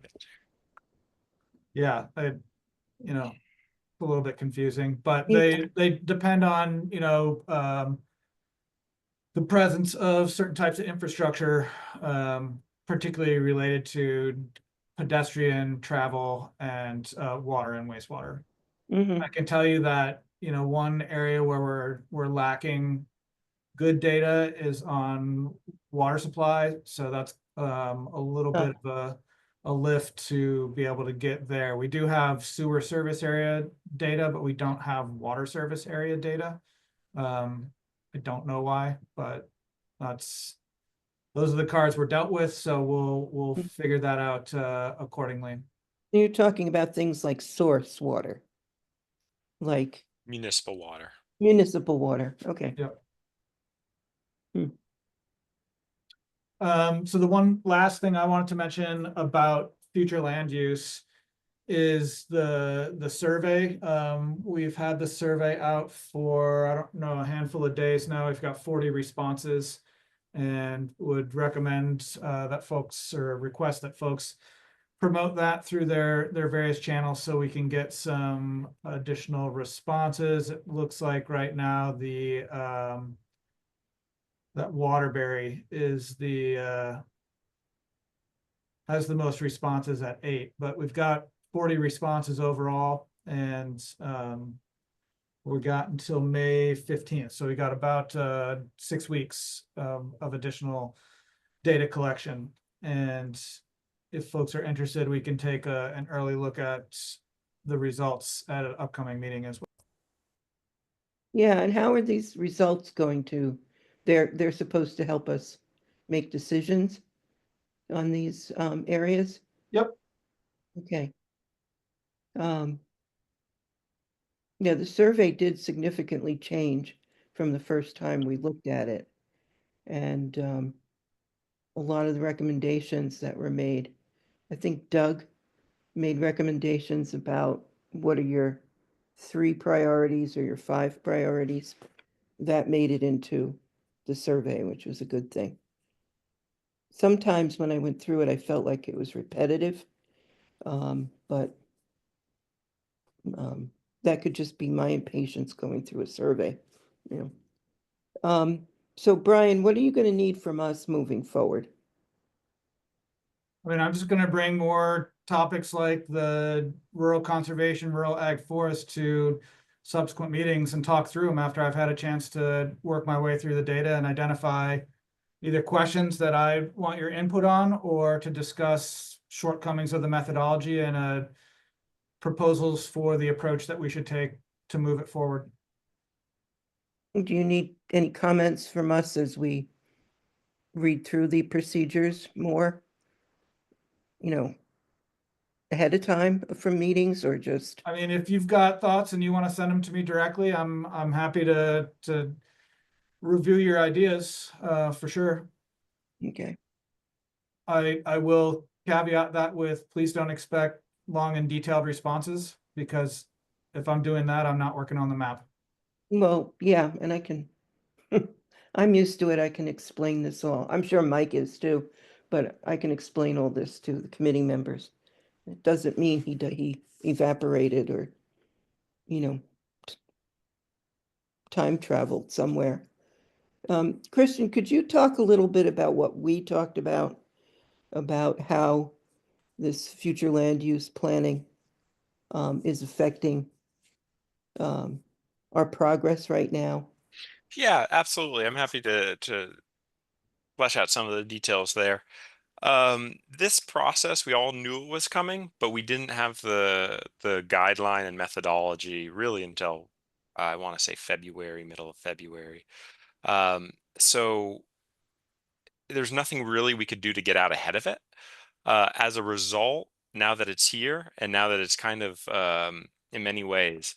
Yeah, you know, a little bit confusing, but Yeah. they depend on, the presence of certain types of infrastructure, particularly related to pedestrian travel and water and wastewater. mhm. I can tell you that, one area where we're lacking good data is on water supply. So that's a little bit of a lift to be able to get there. We do have sewer service area data, but we don't have water service area data. I don't know why, but those are the cards we're dealt with. So we'll figure that out accordingly. You're talking about things like source water, like Municipal water. municipal water. Okay. Yep. Hmm. So the one last thing I wanted to mention about future land use is the survey. We've had the survey out for, I don't know, a handful of days now. We've got 40 responses, and would recommend that folks, or request that folks promote that through their various channels so we can get some additional responses. It looks like right now that Waterbury is has the most responses at 8, but we've got 40 responses overall, and we got until May 15th. So we got about 6 weeks of additional data collection. And if folks are interested, we can take an early look at the results at an upcoming meeting as well. Yeah, and how are these results going to, they're supposed to help us make decisions on these areas? Yep. Okay. Yeah, the survey did significantly change from the first time we looked at it. And a lot of the recommendations that were made. I think Doug made recommendations about what are your 3 priorities or your 5 priorities. That made it into the survey, which was a good thing. Sometimes when I went through it, I felt like it was repetitive, but that could just be my impatience going through a survey, you know. So Brian, what are you going to need from us moving forward? I mean, I'm just gonna bring more topics like the rural conservation, rural ag forest to subsequent meetings and talk through them after I've had a chance to work my way through the data and identify either questions that I want your input on or to discuss shortcomings of the methodology and proposals for the approach that we should take to move it forward. Do you need any comments from us as we read through the procedures more? You know, ahead of time from meetings, or just, I mean, if you've got thoughts and you want to send them to me directly, I'm happy to review your ideas, for sure. okay, I will caveat that with, please don't expect long and detailed responses, because if I'm doing that, I'm not working on the map. well, yeah, and I can, I'm used to it, I can explain this all. I'm sure Mike is too, but I can explain all this to the committee members. It doesn't mean he evaporated or, you know, time traveled somewhere. Christian, could you talk a little bit about what we talked about how this future land use planning is affecting our progress right now? Yeah, absolutely. I'm happy to flesh out some of the details there. This process, we all knew it was coming, but we didn't have the guideline and methodology really until I want to say February, middle of February. So there's nothing really we could do to get out ahead of it. As a result, now that it's here and now that it's kind of in many ways,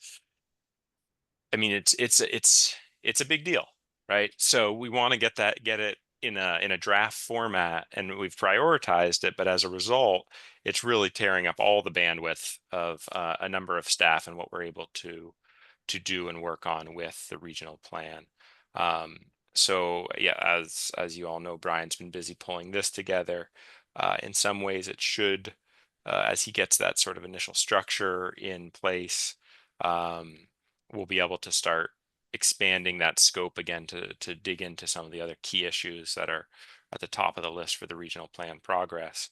I mean, it's a big deal, right? So we want to get it in a draft format, and we've prioritized it. But as a result, it's really tearing up all the bandwidth of a number of staff and what we're able to do and work on with the regional plan. So yeah, as you all know, Brian's been busy pulling this together. In some ways, it should, as he gets that sort of initial structure in place, we'll be able to start expanding that scope again to dig into some of the other key issues that are at the top of the list for the regional plan progress.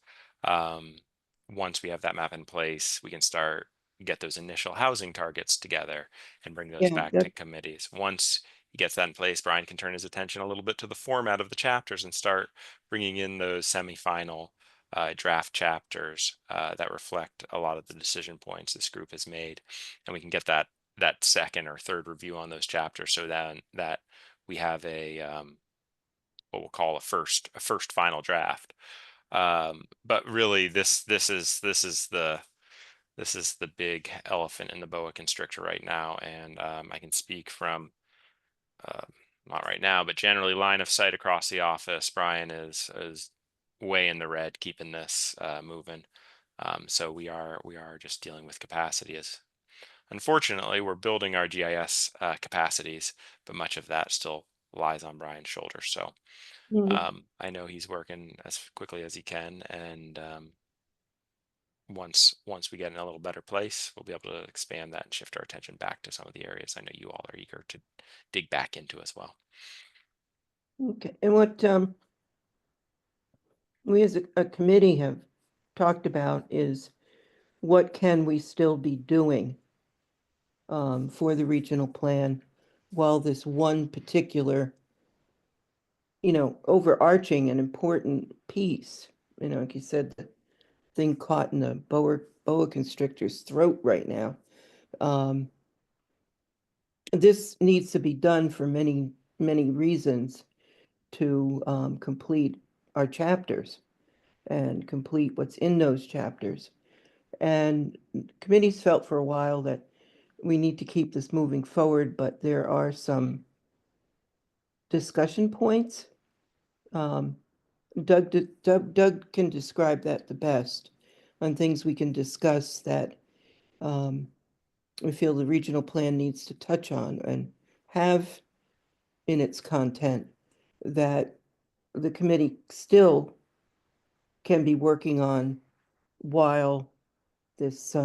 Once we have that map in place, we can start get those initial housing targets together and bring those Yeah, back to committees. Once he gets that in place, Brian can turn his attention a little bit to the format of the chapters and start bringing in those semifinal draft chapters that reflect a lot of the decision points this group has made, and we can get that second or third review on those chapters, so that we have a what we'll call a first final draft. But really, this is the big elephant in the boa constrictor right now, and I can speak from not right now, but generally line of sight across the office. Brian is way in the red, keeping this moving. So we are just dealing with capacity. As unfortunately, we're building our GIS capacities, but much of that still lies on Brian's shoulders. So I know he's working as quickly as he can, and once we get in a little better place, we'll be able to expand that and shift our attention back to some of the areas I know you all are eager to dig back into as well. Okay, and what we as a committee have talked about is what can we still be doing for the regional plan while this one particular, overarching and important piece, like you said, the thing caught in the boa constrictor's throat right now. This needs to be done for many, many reasons to complete our chapters and complete what's in those chapters. And committees felt for a while that we need to keep this moving forward, but there are some discussion points Doug can describe that the best on things we can discuss that we feel the regional plan needs to touch on and have in its content that the committee still can be working on while this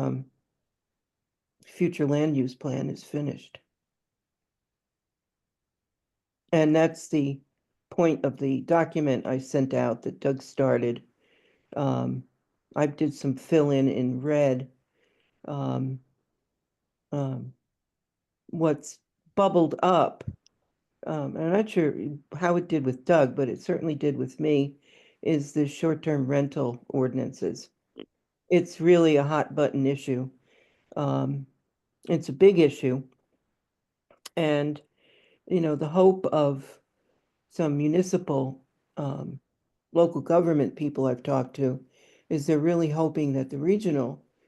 future land use plan is finished. And that's the point of the document I sent out that Doug started. I did some fill in red. What's bubbled up, I'm not sure how it did with Doug, but it certainly did with me, is the short-term rental ordinances. It's really a hot button issue. It's a big issue. And, you know, the hope of some municipal, local government people I've talked to is they're really hoping that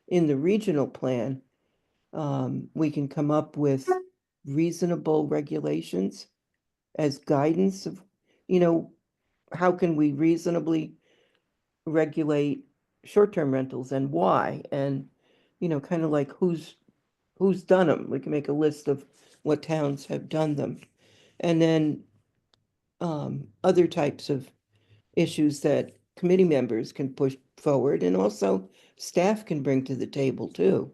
in the regional plan, we can come up with reasonable regulations as guidance of, you know, how can we reasonably regulate short-term rentals and why? And, you know, kind of like who's done them. We can make a list of what towns have done them. And then other types of issues that committee members can push forward and also staff can bring to the table too.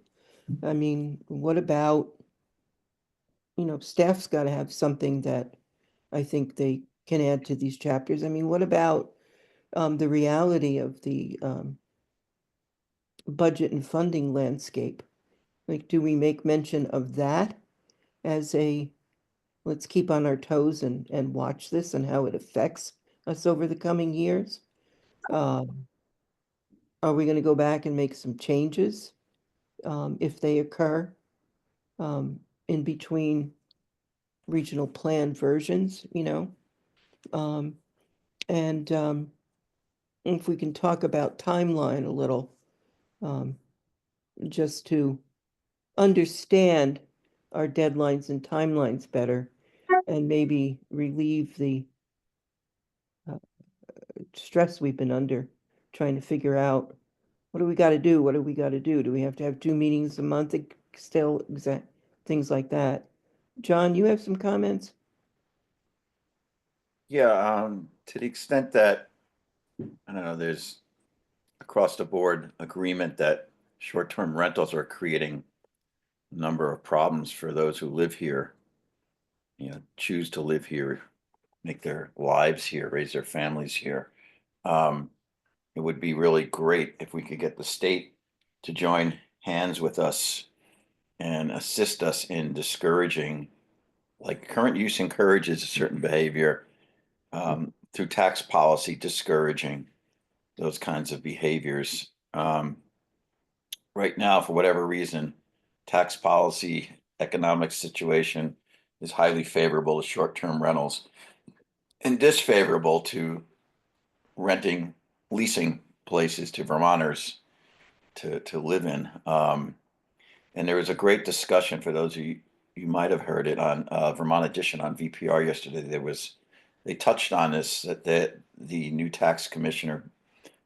I mean, what about, you know, staff's got to have something that I think they can add to these chapters. I mean, what about the reality of the budget and funding landscape? Like, do we make mention of that as a, let's keep on our toes and watch this and how it affects us over the coming years? Are we going to go back and make some changes if they occur in between regional plan versions, you know? And if we can talk about timeline a little, just to understand our deadlines and timelines better and maybe relieve the stress we've been under trying to figure out what do we got to do? What do we got to do? Do we have to have 2 meetings a month? Still, things like that. John, you have some comments? Yeah, to the extent that, I don't know, there's across the board agreement that short-term rentals are creating a number of problems for those who live here, you know, choose to live here, make their lives here, raise their families here. It would be really great if we could get the state to join hands with us and assist us in discouraging, like current use encourages a certain behavior, through tax policy, discouraging those kinds of behaviors. Right now, for whatever reason, tax policy, economic situation is highly favorable to short-term rentals and disfavorable to renting, leasing places to Vermonters to live in. And there was a great discussion for those of you, you might have heard it on Vermont Edition on VPR yesterday. They touched on this, that the new tax commissioner,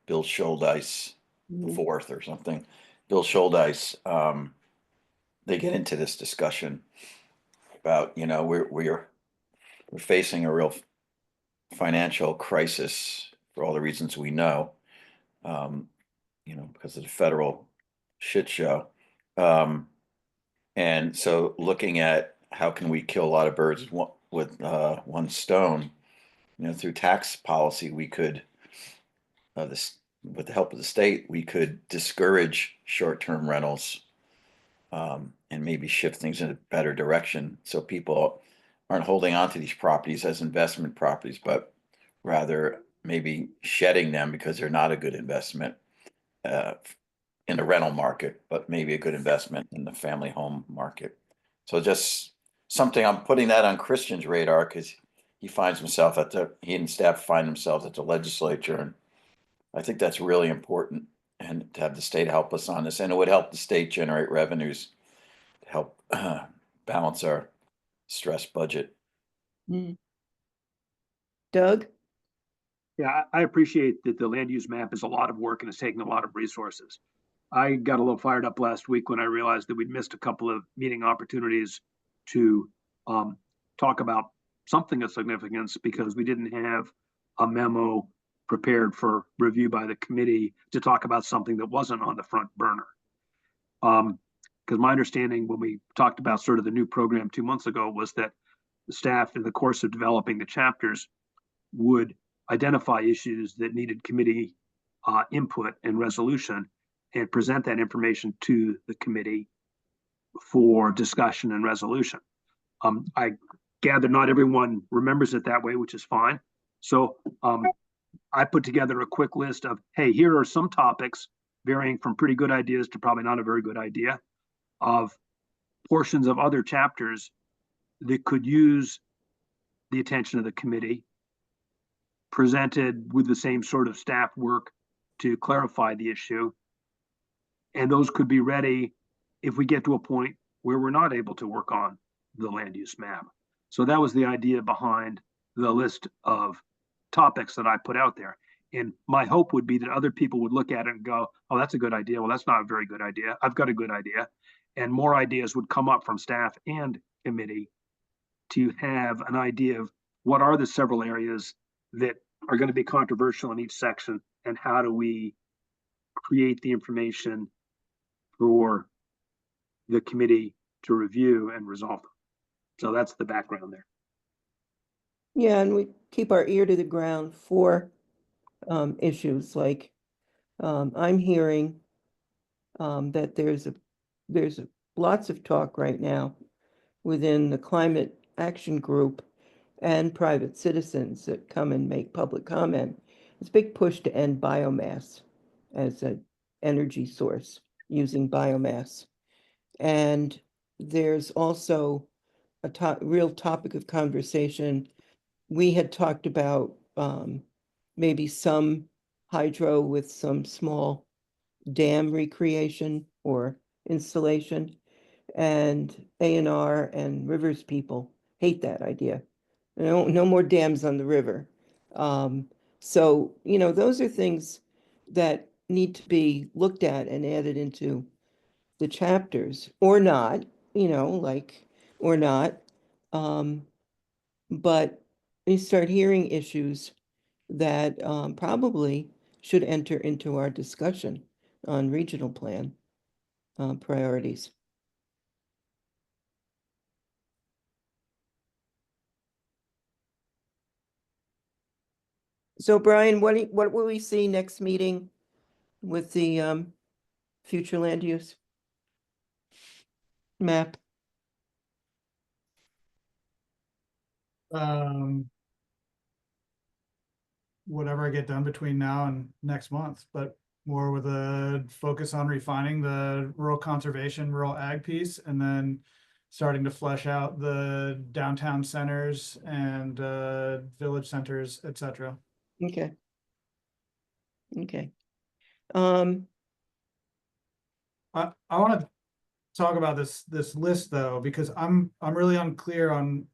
Bill Schuldice, fourth or something, Bill Schuldice, they get into this discussion about, you know, we're facing a real financial crisis for all the reasons we know, you know, because of the federal shit show. And so looking at how can we kill a lot of birds with one stone, you know, through tax policy, we could, with the help of the state, we could discourage short-term rentals and maybe shift things in a better direction so people aren't holding on to these properties as investment properties, but rather maybe shedding them because they're not a good investment in the rental market, but maybe a good investment in the family home market. So just something, I'm putting that on Christian's radar because he finds himself he and staff find themselves at the legislature. And I think that's really important, and to have the state help us on this, and it would help the state generate revenues to help balance our stressed budget. Doug? Yeah, I appreciate that the land use map is a lot of work and it's taking a lot of resources. I got a little fired up last week when I realized that we'd missed a couple of meeting opportunities to talk about something of significance because we didn't have a memo prepared for review by the committee to talk about something that wasn't on the front burner. Because my understanding when we talked about sort of the new program 2 months ago was that the staff in the course of developing the chapters would identify issues that needed committee input and resolution and present that information to the committee for discussion and resolution. I gather not everyone remembers it that way, which is fine. So I put together a quick list of, hey, here are some topics varying from pretty good ideas to probably not a very good idea of portions of other chapters that could use the attention of the committee, presented with the same sort of staff work to clarify the issue. And those could be ready if we get to a point where we're not able to work on the land use map. So that was the idea behind the list of topics that I put out there. And my hope would be that other people would look at it and go, oh, that's a good idea. Well, that's not a very good idea. I've got a good idea. And more ideas would come up from staff and committee to have an idea of what are the several areas that are going to be controversial in each section and how do we create the information for the committee to review and resolve them. So that's the background there. Yeah, and we keep our ear to the ground for issues like I'm hearing that there's lots of talk right now within the climate action group and private citizens that come and make public comment. It's a big push to end biomass as an energy source using biomass. And there's also a real topic of conversation. We had talked about maybe some hydro with some small dam recreation or installation, and A&R and rivers people hate that idea. No more dams on the river. So, you know, those are things that need to be looked at and added into the chapters or not, you know, like, or not. But you start hearing issues that probably should enter into our discussion on regional plan priorities. So Brian, what will we see next meeting with the future land use map? Whatever I get done between now and next month, but more with a focus on refining the rural conservation, rural ag piece, and then starting to flesh out the downtown centers and village centers, etc. Okay. Okay. I want to talk about this list though, because I'm really unclear on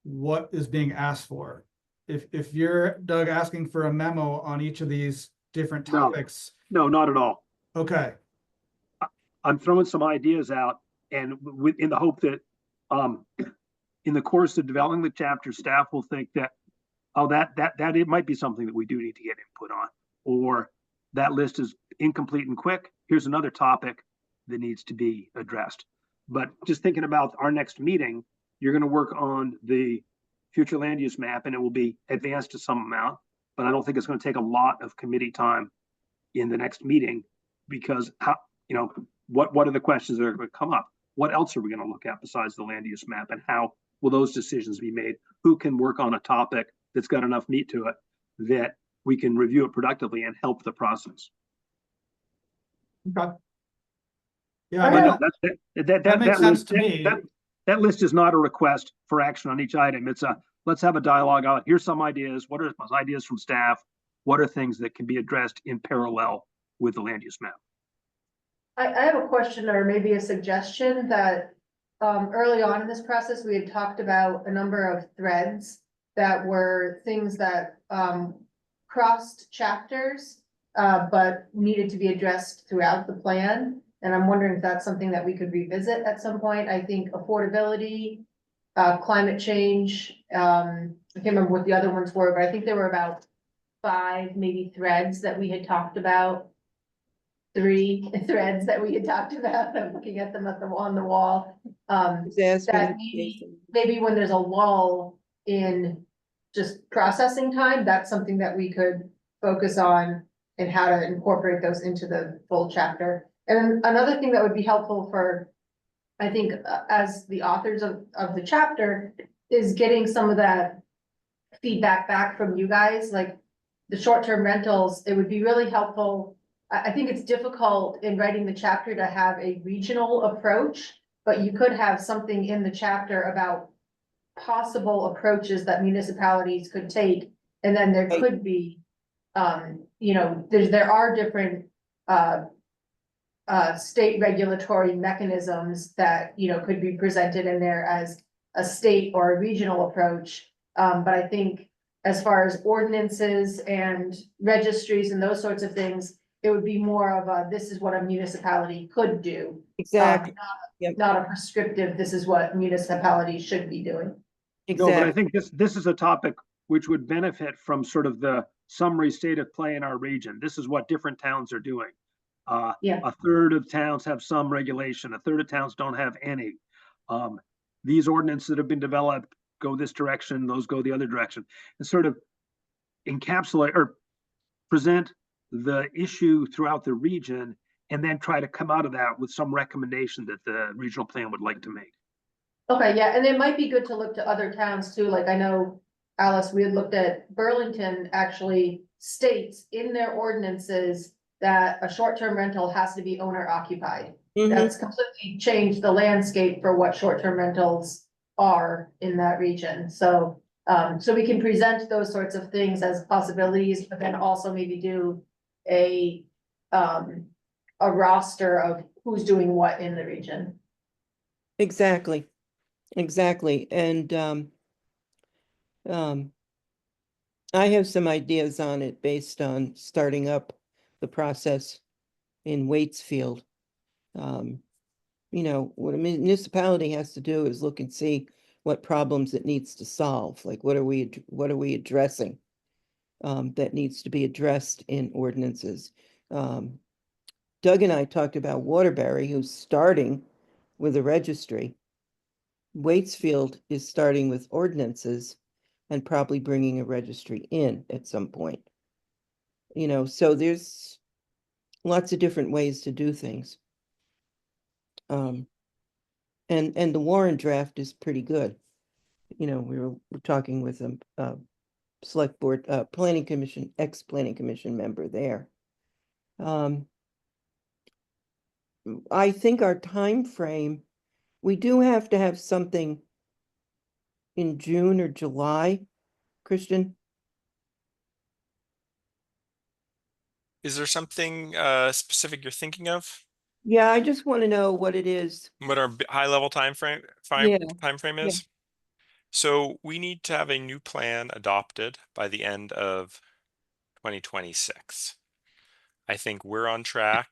what is being asked for. If you're, Doug, asking for a memo on each of these different topics. No, not at all. Okay. I'm throwing some ideas out and in the hope that in the course of developing the chapter, staff will think that, oh, that it might be something that we do need to get input on, or that list is incomplete and quick. Here's another topic that needs to be addressed. But just thinking about our next meeting, you're going to work on the future land use map and it will be advanced to some amount, but I don't think it's going to take a lot of committee time in the next meeting because how, you know, what are the questions that are going to come up? What else are we going to look at besides the land use map and how will those decisions be made? Who can work on a topic that's got enough meat to it that we can review it productively and help the process? Okay. Yeah, I mean, that makes sense to me. That list is not a request for action on each item. It's a, let's have a dialogue out. Here's some ideas. What are those ideas from staff? What are things that can be addressed in parallel with the land use map? I have a question or maybe a suggestion that early on in this process, we had talked about a number of threads that were things that, crossed chapters, but needed to be addressed throughout the plan. And I'm wondering if that's something that we could revisit at some point. I think affordability, climate change, I can't remember what the other ones were, but I think there were about 5, maybe threads that we had talked about. 3 threads that we had talked about. I'm looking at them on the wall. Disaster That mitigation. maybe when there's a lull in just processing time, that's something that we could focus on and how to incorporate those into the full chapter. And another thing that would be helpful for, I think, as the authors of the chapter, is getting some of that feedback back from you guys, like the short-term rentals. It would be really helpful. I think it's difficult in writing the chapter to have a regional approach, but you could have something in the chapter about possible approaches that municipalities could take. And then there Right. could be, you know, there are different, state regulatory mechanisms that, you know, could be presented in there as a state or a regional approach. But I think as far as ordinances and registries and those sorts of things, it would be more of a, this is what a municipality could do. Exactly, Yep. Not a prescriptive, this is what municipalities should be doing. No, but I exactly. think this is a topic which would benefit from sort of the summary state of play in our region. This is what different towns are doing. Yeah. A third of towns have some regulation, a third of towns don't have any. These ordinances that have been developed go this direction, those go the other direction, and sort of encapsulate or present the issue throughout the region, and then try to come out of that with some recommendation that the regional plan would like to make. Okay, yeah, and it might be good to look to other towns too, like I know, Alice, we had looked at Burlington actually states in their ordinances that a short-term rental has to be owner occupied. Mhm. That's completely changed the landscape for what short-term rentals are in that region, so. So we can present those sorts of things as possibilities, but then also maybe do a roster of who's doing what in the region. Exactly, exactly, and I have some ideas on it based on starting up the process in Waitsfield. You know, what a municipality has to do is look and see what problems it needs to solve, like what are we addressing that needs to be addressed in ordinances. Doug and I talked about Waterbury, who's starting with a registry. Waitsfield is starting with ordinances and probably bringing a registry in at some point. You know, so there's lots of different ways to do things. And the Warren draft is pretty good. You know, we're talking with a select board, planning commission, ex-planning commission member there. I think our time frame, we do have to have something in June or July, Christian. Is there something specific you're thinking of? Yeah, I just want to know what it is. What our high level time frame Yeah, yeah. is? So we need to have a new plan adopted by the end of 2026. I think we're on track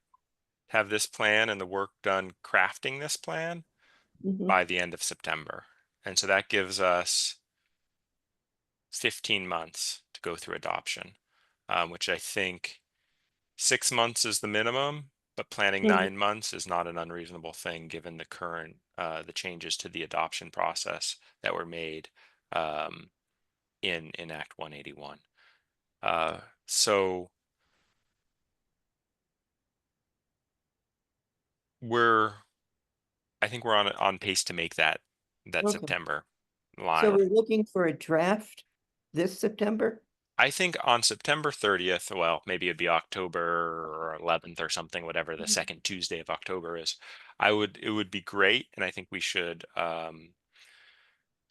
to have this plan and the work done crafting this plan Mhm. by the end of September. And so that gives us 15 months to go through adoption, which I think 6 months is the minimum, but planning Mhm. 9 months is not an unreasonable thing given the current the changes to the adoption process that were made in Act 181. So I think we're on pace to make that Okay. September So line. we're looking for a draft this September? I think on September 30th, well, maybe it'd be October 11th or something, whatever the second Tuesday of October is. It would be great, and I think we should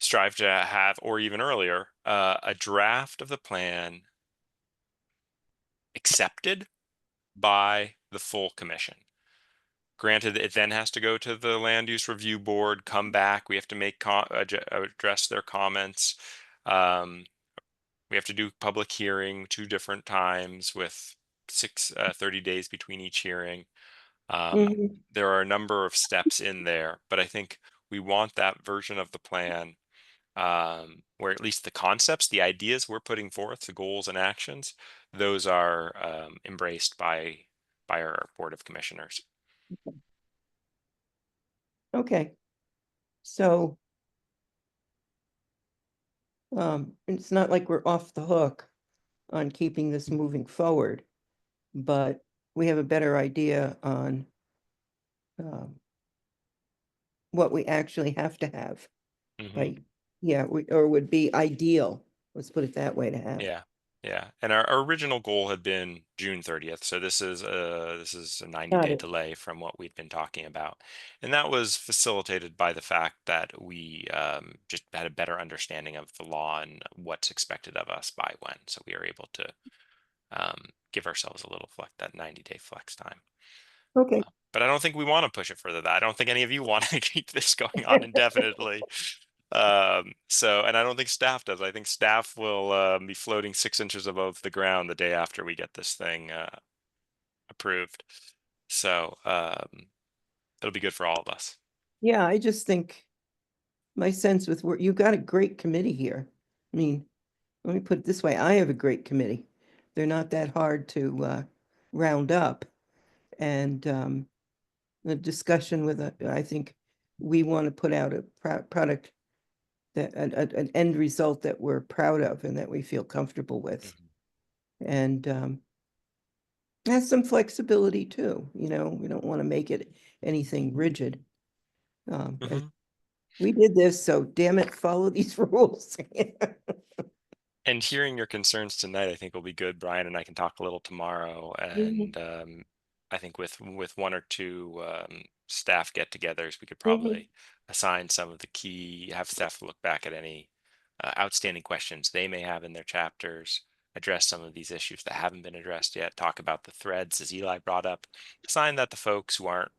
strive to have, or even earlier, a draft of the plan accepted by the full commission. Granted, it then has to go to the land use review board, come back. We have to make address their comments. We have to do public hearing 2 different times with 30 days between each hearing. Mhm. There are a number of steps in there, but I think we want that version of the plan where at least the concepts, the ideas we're putting forth, the goals and actions, those are embraced by our Board of Commissioners. Okay. So it's not like we're off the hook on keeping this moving forward, but we have a better idea on what we actually have to have. Mhm. Like, yeah, or would be ideal, let's put it that way, to have. Yeah. And our original goal had been June 30th. So this is a Got 90-day it. delay from what we'd been talking about. And that was facilitated by the fact that we just had a better understanding of the law and what's expected of us by when. So we are able to give ourselves a little that 90-day flex time. Okay. But I don't think we want to push it further. I don't think any of you want to keep this going on indefinitely. So, and I don't think staff does. I think staff will be floating 6 inches above the ground the day after we get this thing approved. So it'll be good for all of us. Yeah, I just think my sense with where you've got a great committee here. I mean, let me put it this way, I have a great committee. They're not that hard to round up. And the discussion with I think we want to put out a product that an end result that we're proud of and that we feel comfortable with. And has some flexibility too, you know, we don't want to make it anything rigid. Mhm. We did this, so damn it, follow these rules. And hearing your concerns tonight, I think will be good. Brian and I can talk a little tomorrow, and I think with 1 or 2 staff get-togethers, we could probably assign some of the key, have staff look back at any outstanding questions they may have in their chapters, address some of these issues that haven't been addressed yet, talk about the threads as Eli brought up, assign that the folks who aren't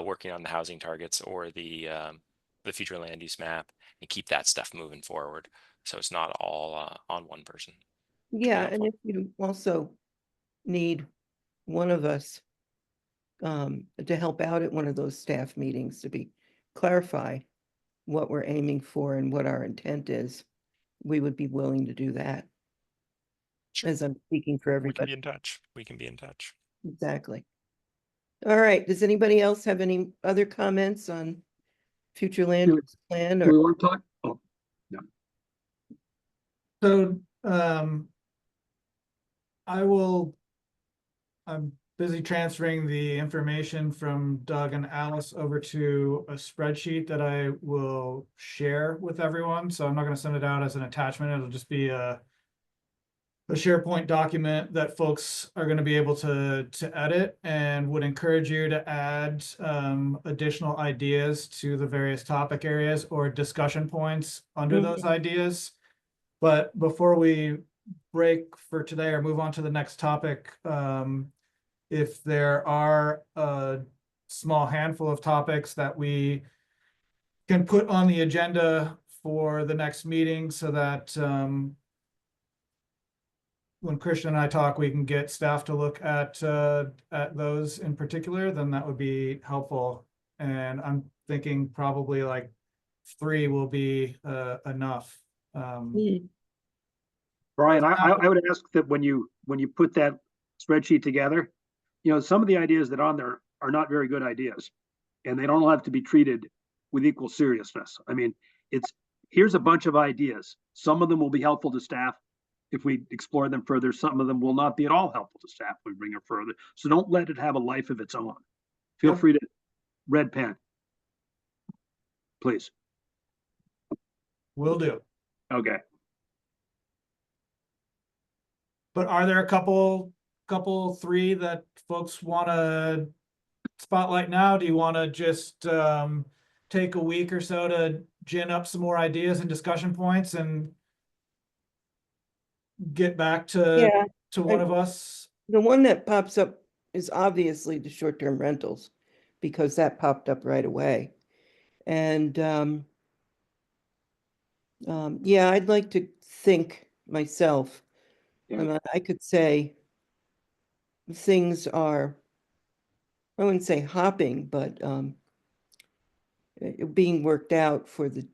working on the housing targets or the future land use map, and keep that stuff moving forward. So it's not all on one person. Yeah, and helpful. if you also need one of us to help out at one of those staff meetings to clarify what we're aiming for and what our intent is, we would be willing to do that. Sure. As I'm speaking for We can everybody. be in touch. We can be in touch. Exactly. All right, does anybody else have any other comments on future land Do use plan we or? want to talk? Oh, no. So, I'm busy transferring the information from Doug and Alice over to a spreadsheet that I will share with everyone. So I'm not going to send it out as an attachment. It'll just be a SharePoint document that folks are going to be able to edit, and would encourage you to add additional ideas to the various topic areas or discussion points under those ideas. But before we break for today or move on to the next topic, if there are a small handful of topics that we can put on the agenda for the next meeting so that when Christian and I talk, we can get staff to look at those in particular, then that would be helpful. And I'm thinking probably like 3 will be enough. Brian, I would ask that when you put that spreadsheet together, you know, some of the ideas that are on there are not very good ideas, and they don't have to be treated with equal seriousness. I mean, here's a bunch of ideas. Some of them will be helpful to staff if we explore them further. Some of them will not be at all helpful to staff if we bring it further. So don't let it have a life of its own. Feel free to red pen, please. Will do. Okay. But are there a couple 3 that folks want to spotlight now? Do you want to just take a week or so to gin up some more ideas and discussion points and get back to one of us? The one that pops up is obviously the short-term rentals, because that popped up right away. And Yeah, I'd like to think myself. Yeah. I could say things are, I wouldn't say hopping, but being worked out for the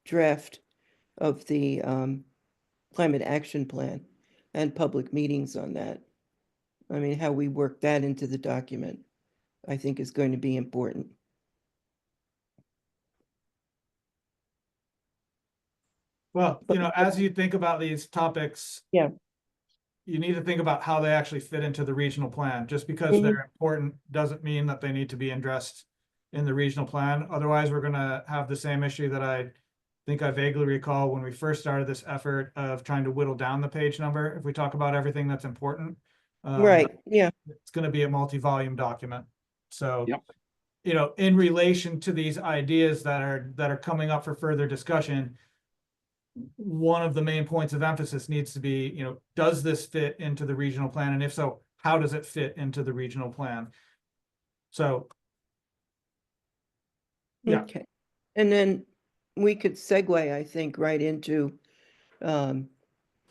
draft of the climate action plan and public meetings on that. I mean, how we work that into the document, I think is going to be important. Well, you know, as you think about these topics. Yeah. You need to think about how they actually fit into the regional plan. Just because Mhm. they're important doesn't mean that they need to be addressed in the regional plan. Otherwise, we're gonna have the same issue that I think I vaguely recall when we first started this effort of trying to whittle down the page number. If we talk about everything that's important, Right, yeah, it's gonna be a multi-volume document. So, Yep. you know, in relation to these ideas that are coming up for further discussion, one of the main points of emphasis needs to be, you know, does this fit into the regional plan? And if so, how does it fit into the regional plan? So. Yeah, okay. And then we could segue, I think, right into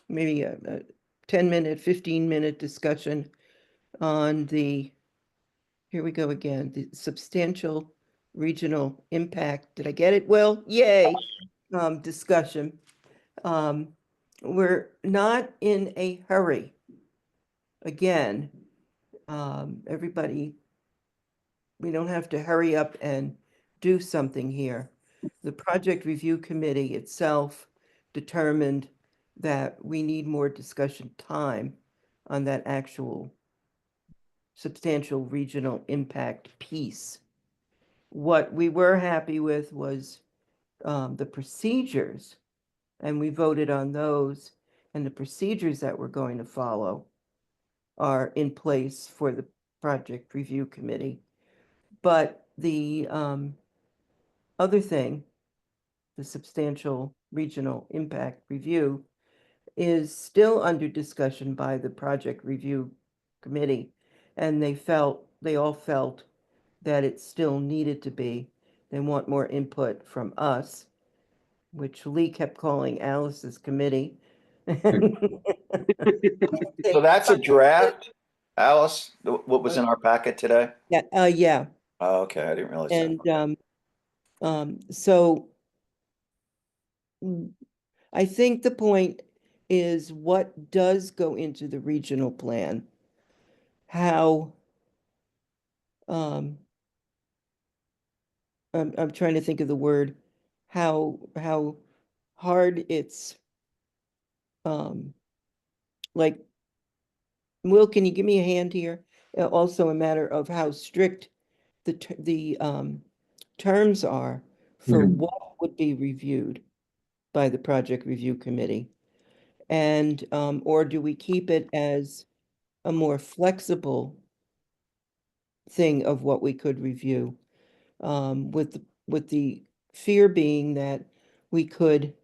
maybe a 10-minute, 15-minute discussion on the, here we go again, the substantial regional impact. Did I get it? Well, yay, discussion. We're not in a hurry. Again, everybody, we don't have to hurry up and do something here. The project review committee itself determined that we need more discussion time on that actual substantial regional impact piece. What we were happy with was the procedures, and we voted on those, and the procedures that we're going to follow are in place for the project review committee. But the other thing, the substantial regional impact review, is still under discussion by the project review committee. And they all felt that it still needed to be. They want more input from us, which Lee kept calling Alice's committee. So that's a draft, Alice, what was in our packet today? Yeah, yeah. Oh, okay, I didn't realize that. And so I think the point is what does go into the regional plan, how I'm trying to think of the word, how hard it's like, Will, can you give me a hand here? Also a matter of how strict the terms are for Mhm. what would be reviewed by the project review committee. And or do we keep it as a more flexible thing of what we could review? With the fear being that we could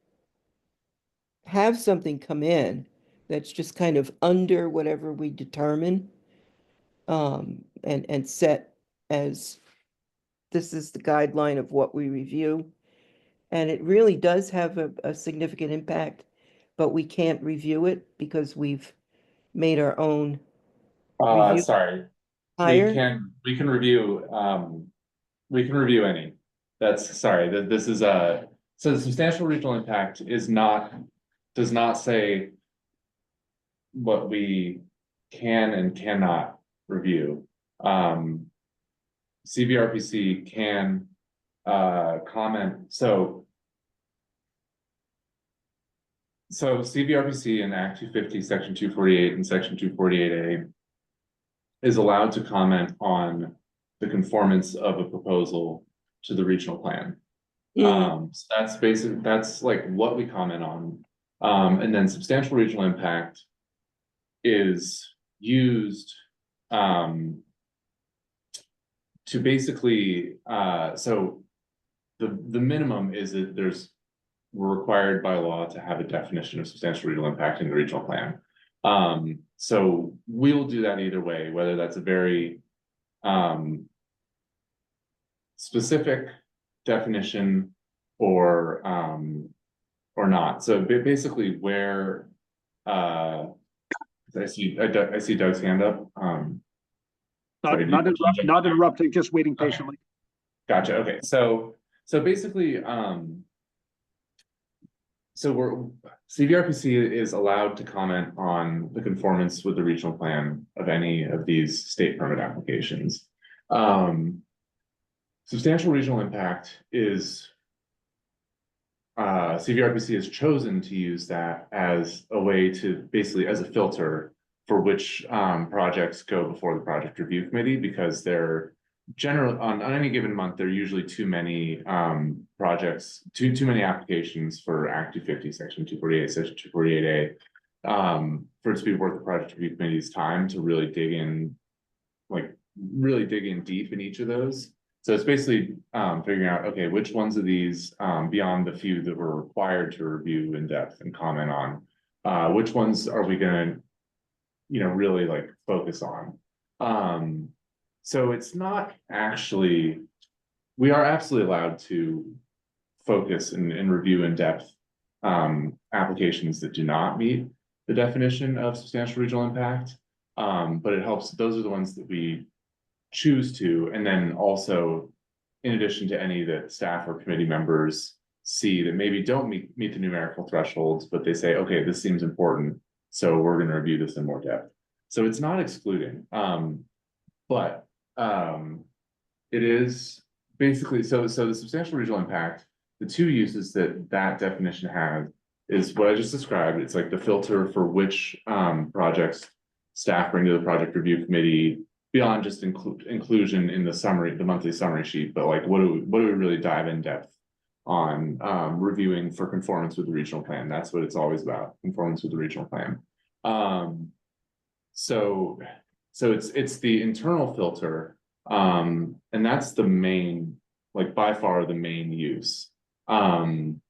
have something come in that's just kind of under whatever we determine, and set as this is the guideline of what we review. And it really does have a significant impact, but we can't review it because we've made our own review Sorry, higher. we can review, we can review any. That's, sorry, this is so the substantial regional impact is not, does not say what we can and cannot review. CVRPC can comment, so CVRPC in Act 250, Section 248 and Section 248A is allowed to comment on the conformance of a proposal to the regional plan. So that's basic, that's like what we comment on. And then substantial regional impact is used to basically, so the minimum is that we're required by law to have a definition of substantial regional impact in the regional plan. So we'll do that either way, whether that's a very specific definition or or not. So basically where, I see Doug's hand up. Sorry, Not interrupting, just waiting Okay. patiently. Gotcha. Okay. So basically, so CVRPC is allowed to comment on the conformance with the regional plan of any of these state permit applications. Substantial regional impact is, CVRPC has chosen to use that as a way to basically as a filter for which projects go before the project review committee, because they're generally on any given month, there are usually too many projects, too many applications for Act 250, Section 248, Section 248A, for it to be worth the project review committee's time to really dig in, like really dig in deep in each of those. So it's basically figuring out, okay, which ones of these, beyond the few that we're required to review in depth and comment on, which ones are we gonna, really like focus on? So it's not actually, we are absolutely allowed to focus and review in depth applications that do not meet the definition of substantial regional impact. But it helps, those are the ones that we choose to, and then also, in addition to any that staff or committee members see that maybe don't meet the numerical thresholds, but they say, okay, this seems important, so we're going to review this in more depth. So it's not excluding, but it is basically, so the substantial regional impact, the two uses that definition has is what I just described. It's like the filter for which projects staff bring to the project review committee, beyond just inclusion in the summary, the monthly summary sheet, but like what do we really dive in depth on reviewing for conformance with the regional plan? That's what it's always about, conformance with the regional plan. So it's the internal filter, and that's the main, like by far the main use. And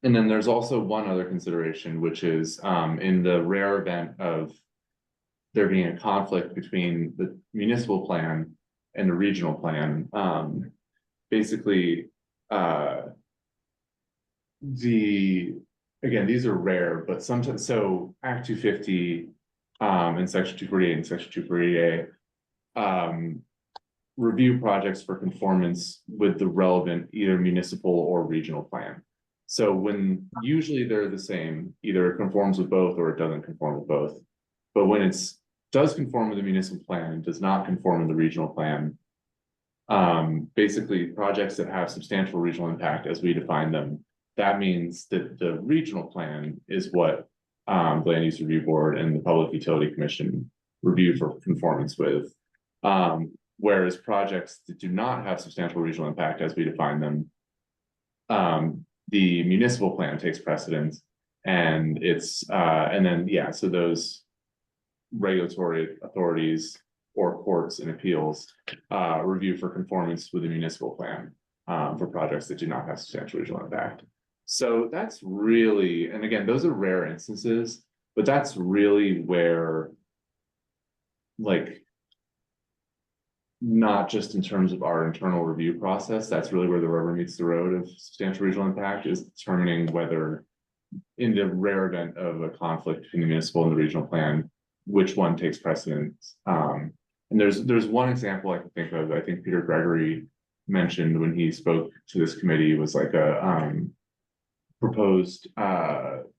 then there's also one other consideration, which is in the rare event of there being a conflict between the municipal plan and the regional plan. Basically, again, these are rare, but sometimes, so Act 250 and Section 248 and Section 248A review projects for conformance with the relevant either municipal or regional plan. So when usually they're the same, either it conforms with both or it doesn't conform with both. But when it's does conform with the municipal plan and does not conform with the regional plan, basically projects that have substantial regional impact as we define them, that means that the regional plan is what the Land Use Review Board and the Public Utility Commission review for conformance with. Whereas projects that do not have substantial regional impact as we define them, the municipal plan takes precedence, and it's and then so those regulatory authorities or courts and appeals review for conformance with the municipal plan for projects that do not have substantial regional impact. So that's really, and again, those are rare instances, but that's really where, like, not just in terms of our internal review process, that's really where the rubber meets the road of substantial regional impact, is determining whether, in the rare event of a conflict between the municipal and the regional plan, which one takes precedence. And there's one example I can think of, I think Peter Gregory mentioned when he spoke to this committee, was like a proposed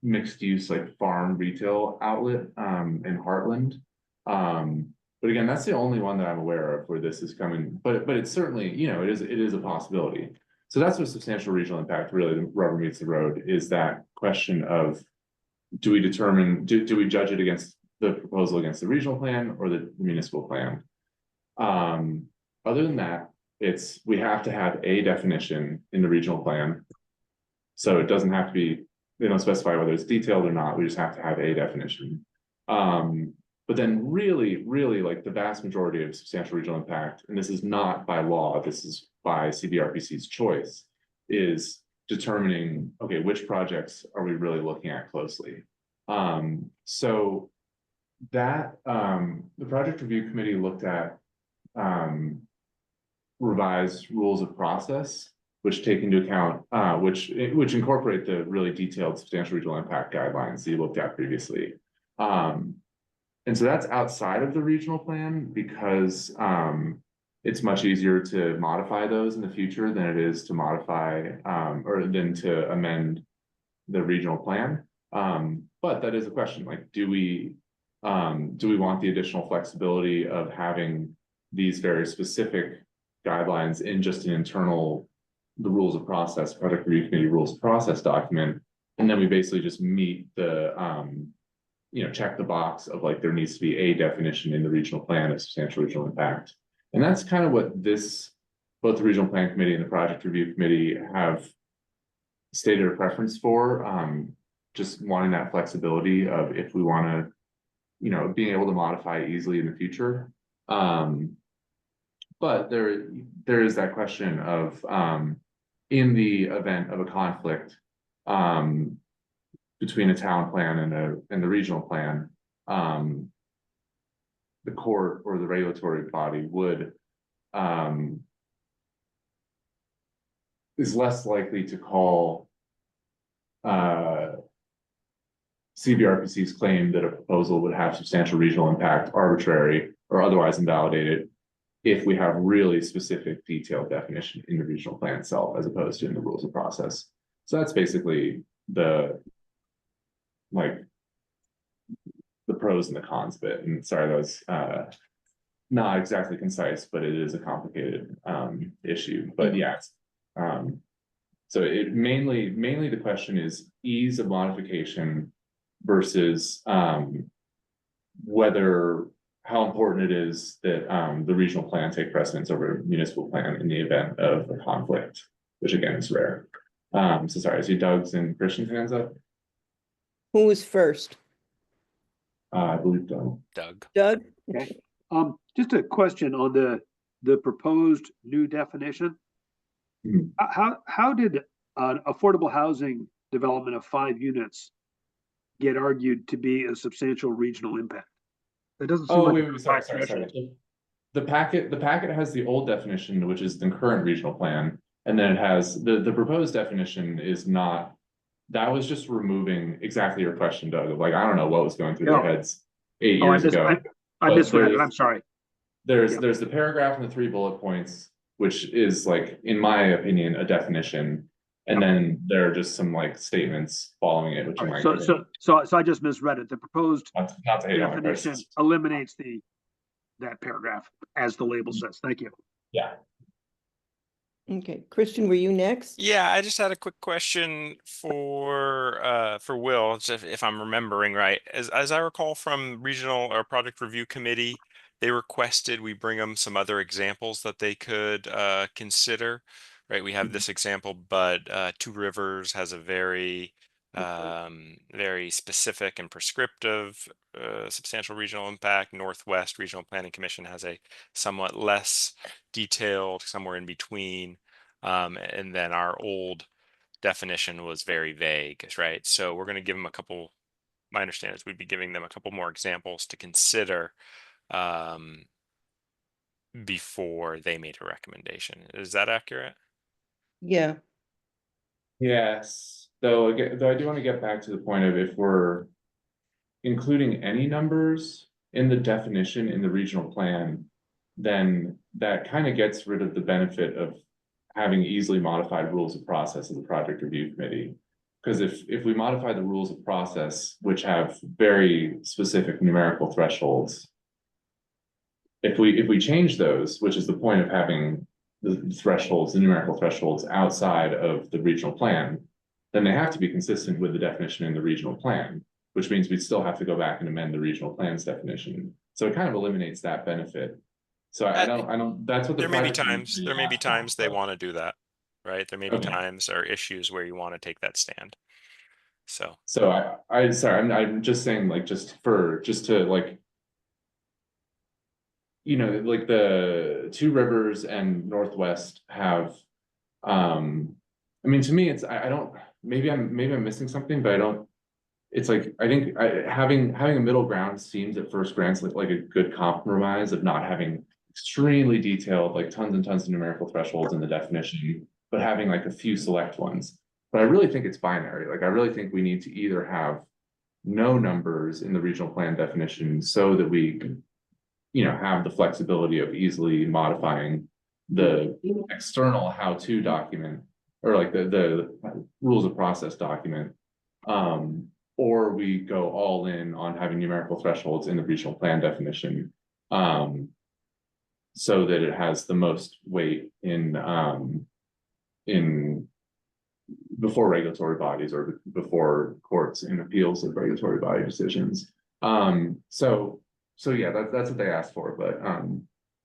mixed use like farm retail outlet in Heartland. But again, that's the only one that I'm aware of where this is coming, but it's certainly, it is a possibility. So that's what substantial regional impact really, the rubber meets the road, is that question of, do we determine, do we judge it against the proposal against the regional plan or the municipal plan? Other than that, we have to have a definition in the regional plan. So it doesn't have to be, they don't specify whether it's detailed or not, we just have to have a definition. But then really, like the vast majority of substantial regional impact, and this is not by law, this is by CVRPC's choice, is determining, okay, which projects are we really looking at closely? So that the project review committee looked at revised rules of process, which take into account, which incorporate the really detailed substantial regional impact guidelines that you looked at previously. And so that's outside of the regional plan because it's much easier to modify those in the future than it is to modify or than to amend the regional plan. But that is a question, like, do we want the additional flexibility of having these very specific guidelines in just an internal, the rules of process, project review committee rules of process document, and then we basically just meet the, check the box of like, there needs to be a definition in the regional plan of substantial regional impact. And that's kind of what both the regional plan committee and the project review committee have stated a preference for, just wanting that flexibility of if we want to, being able to modify easily in the future. But there is that question of, in the event of a conflict, between a town plan and the regional plan, the court or the regulatory body is less likely to call CVRPC's claim that a proposal would have substantial regional impact arbitrary or otherwise invalidated if we have really specific detailed definition in the regional plan itself, as opposed to in the rules of process. So that's basically the pros and the cons bit. And sorry, that was not exactly concise, but it is a complicated issue. But yeah, so it mainly the question is ease of modification versus how important it is that the regional plan take precedence over municipal plan in the event of a conflict, which again is rare. So sorry, I see Doug's and Christian's hands up. Who was first? I believe Doug. Doug? Okay. Just a question on the proposed new definition. Mhm. How did an affordable housing development of 5 units get argued to be a substantial regional impact? That doesn't seem Oh, like wait, sorry. The packet has the old definition, which is the current regional plan, and then it has the proposed definition is not. That was just removing exactly your question, Doug. Of like, I don't know what was going through their heads 8 years ago. I misread it. I'm sorry. There's the paragraph and the 3 bullet points, which is like, in my opinion, a definition, and then there are just some like statements following it, which So I just misread it. The proposed not to hate on my definition process. eliminates that paragraph, as the label says. Thank you. Yeah. Okay, Christian, were you next? Yeah, I just had a quick question for Will, if I'm remembering right. As I recall from regional or project review committee, they requested we bring them some other examples that they could consider. Right, we have this example, but Two Rivers has a very specific and prescriptive substantial regional impact. Northwest Regional Planning Commission has a somewhat less detailed, somewhere in between. And then our old definition was very vague, right? So we're going to give them a couple, my understanding is we'd be giving them a couple more examples to consider before they made a recommendation. Is that accurate? Yeah. Yes. Though I do want to get back to the point of if we're including any numbers in the definition in the regional plan, then that kind of gets rid of the benefit of having easily modified rules of process of the project review committee. Because if we modify the rules of process, which have very specific numerical thresholds, if we change those, which is the point of having the thresholds, the numerical thresholds outside of the regional plan, then they have to be consistent with the definition in the regional plan, which means we'd still have to go back and amend the regional plan's definition. So it kind of eliminates that benefit. So I don't, that's what there may be times they want to do that, right? There may be Okay. times or issues where you want to take that stand. So I'm just saying, like, just to like, like the Two Rivers and Northwest have, I mean, to me, it's, I don't, maybe I'm missing something, but I don't, it's like, I think having a middle ground seems at first glance like a good compromise of not having extremely detailed, like tons and tons of numerical thresholds in the definition, but having like a few select ones. But I really think it's binary. Like, I really think we need to either have no numbers in the regional plan definition so that we can, you know, have the flexibility of easily modifying the external how-to document or like the rules of process document. Or we go all in on having numerical thresholds in the regional plan definition. So that it has the most weight in before regulatory bodies or before courts in appeals of regulatory body decisions. So yeah, that's what they asked for, but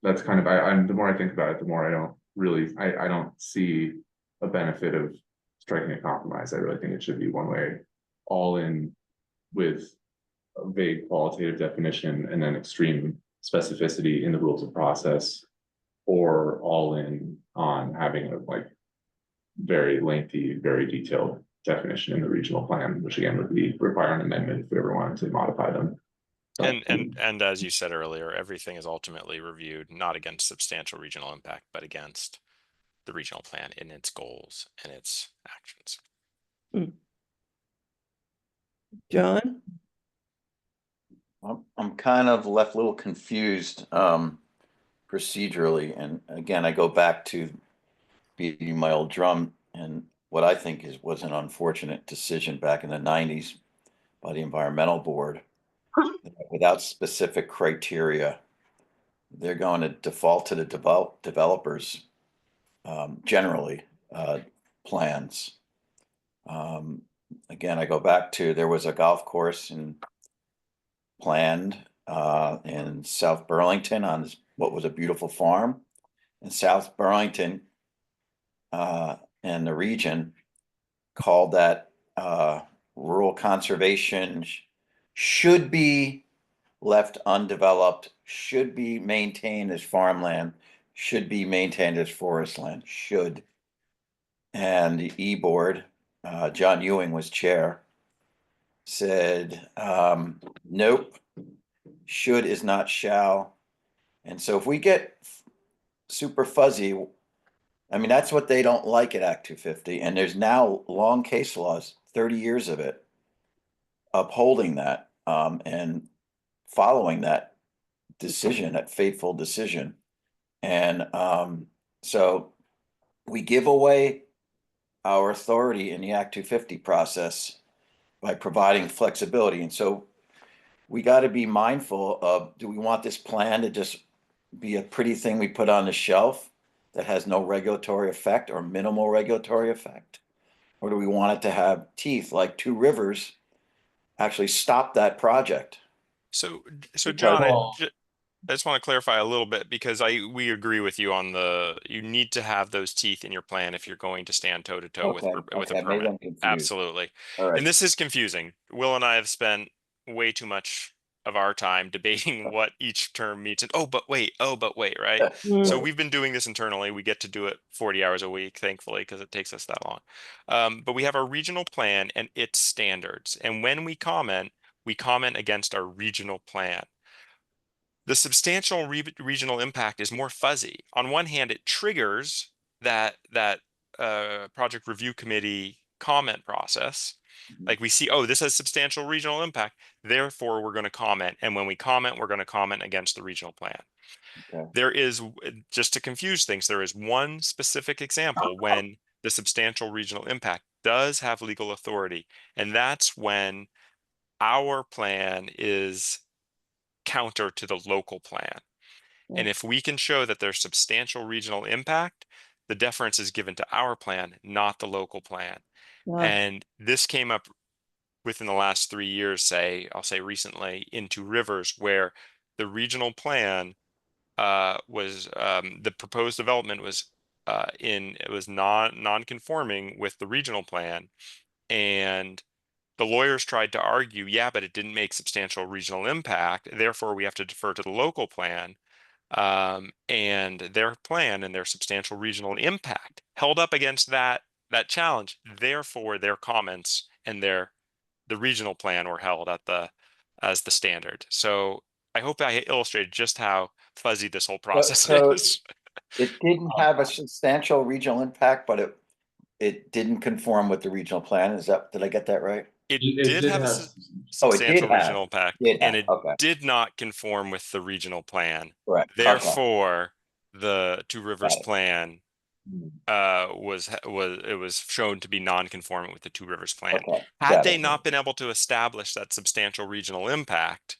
that's kind of I'm the more I think about it, the more I don't really I don't see a benefit of striking a compromise. I really think it should be one way, all in with a vague qualitative definition and then extreme specificity in the rules of process, or all in on having a like very lengthy, very detailed definition in the regional plan, which again would be require an amendment if we ever wanted to modify them. So, And as you said earlier, everything is ultimately reviewed not against substantial regional impact, but against the regional plan in its goals and its actions. John? I'm kind of left a little confused procedurally, and again, I go back to beating my old drum and what I think was an unfortunate decision back in the 90s by the environmental board. Without specific criteria, they're going to default to the developers generally plans. Again, I go back to there was a golf course planned in South Burlington on what was a beautiful farm, and South Burlington and the region called that rural conservation should be left undeveloped, should be maintained as farmland, should be maintained as forest land, should. And the E-board, John Ewing was chair, said, nope, should is not shall. And so if we get super fuzzy, I mean, that's what they don't like at Act 250. And there's now long case laws, 30 years of it, upholding that and following that decision, that fateful decision. And so we give away our authority in the Act 250 process by providing flexibility. And so we got to be mindful of, do we want this plan to just be a pretty thing we put on the shelf that has no regulatory effect or minimal regulatory effect? Or do we want it to have teeth, like Two Rivers actually stopped that project? So Because- John, I just want to clarify a little bit, because we agree with you on you need to have those teeth in your plan if you're going to stand toe to toe with a maybe I'm permit. confused. Absolutely. All right. And this is confusing. Will and I have spent way too much of our time debating what each term means. And oh, but wait, right? So we've been doing this internally. We get to do it 40 hours a week, thankfully, because it takes us that long. But we have our regional plan and its standards. And when we comment against our regional plan. The substantial regional impact is more fuzzy. On one hand, it triggers that project review committee comment process. Like we see, oh, this has substantial regional impact, therefore we're going to comment. And when we comment, we're going to comment against the regional plan. Okay. There is, just to confuse things, there is one specific example when the substantial regional impact does have legal authority. And that's when our plan is counter to the local plan. And if we can show that there's substantial regional impact, the deference is given to our plan, not the local plan. And this came up within the last 3 years, I'll say recently, in Two Rivers, where the regional plan was the proposed development was non-conforming with the regional plan, and the lawyers tried to argue, yeah, but it didn't make substantial regional impact, therefore we have to defer to the local plan. And their plan and their substantial regional impact held up against that challenge. Therefore, their comments and the regional plan were held as the standard. So I hope I illustrated just how fuzzy this whole process is. It didn't have a substantial regional impact, but it didn't conform with the regional plan. Did I get that right? It It did did have a have, Oh, it did substantial have. regional impact, Did and have, it okay. did not conform with the regional plan. Correct. Okay. Therefore, the Two Rivers Got it. plan Hmm. was shown to be non-conformant with the Two Rivers plan. Okay. Had Got they it. not been able to establish that substantial regional impact,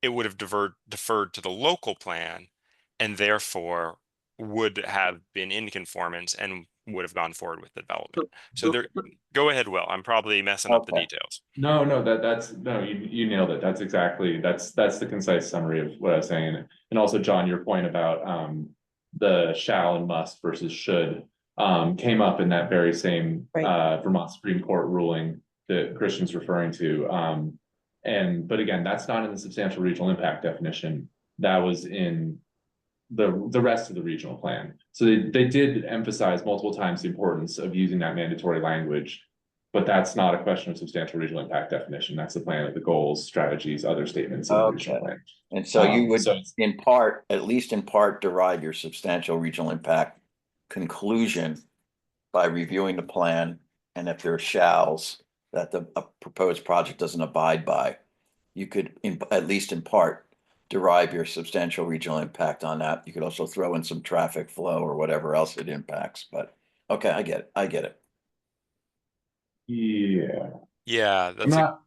it would have deferred to the local plan, and therefore would have been in conformance and would have gone forward with the development. So there, go ahead, Will. I'm probably messing up the Okay. details. no, you nailed it. That's exactly, that's the concise summary of what I was saying. And also, John, your point about, the shall and must versus should, came up in that very same, Right. Vermont Supreme Court ruling that Christian's referring to. But again, that's not in the substantial regional impact definition. That was in the rest of the regional plan. So they did emphasize multiple times the importance of using that mandatory language, but that's not a question of substantial regional impact definition. That's the plan of the goals, strategies, other statements of the regional Okay. plan. And so you would, So in part, at least in part, derive your substantial regional impact conclusion by reviewing the plan, and if there are shalls that the proposed project doesn't abide by, you could, at least in part, derive your substantial regional impact on that. You could also throw in some traffic flow or whatever else it impacts, but, okay, I get it. yeah, Yeah, I'm that's not,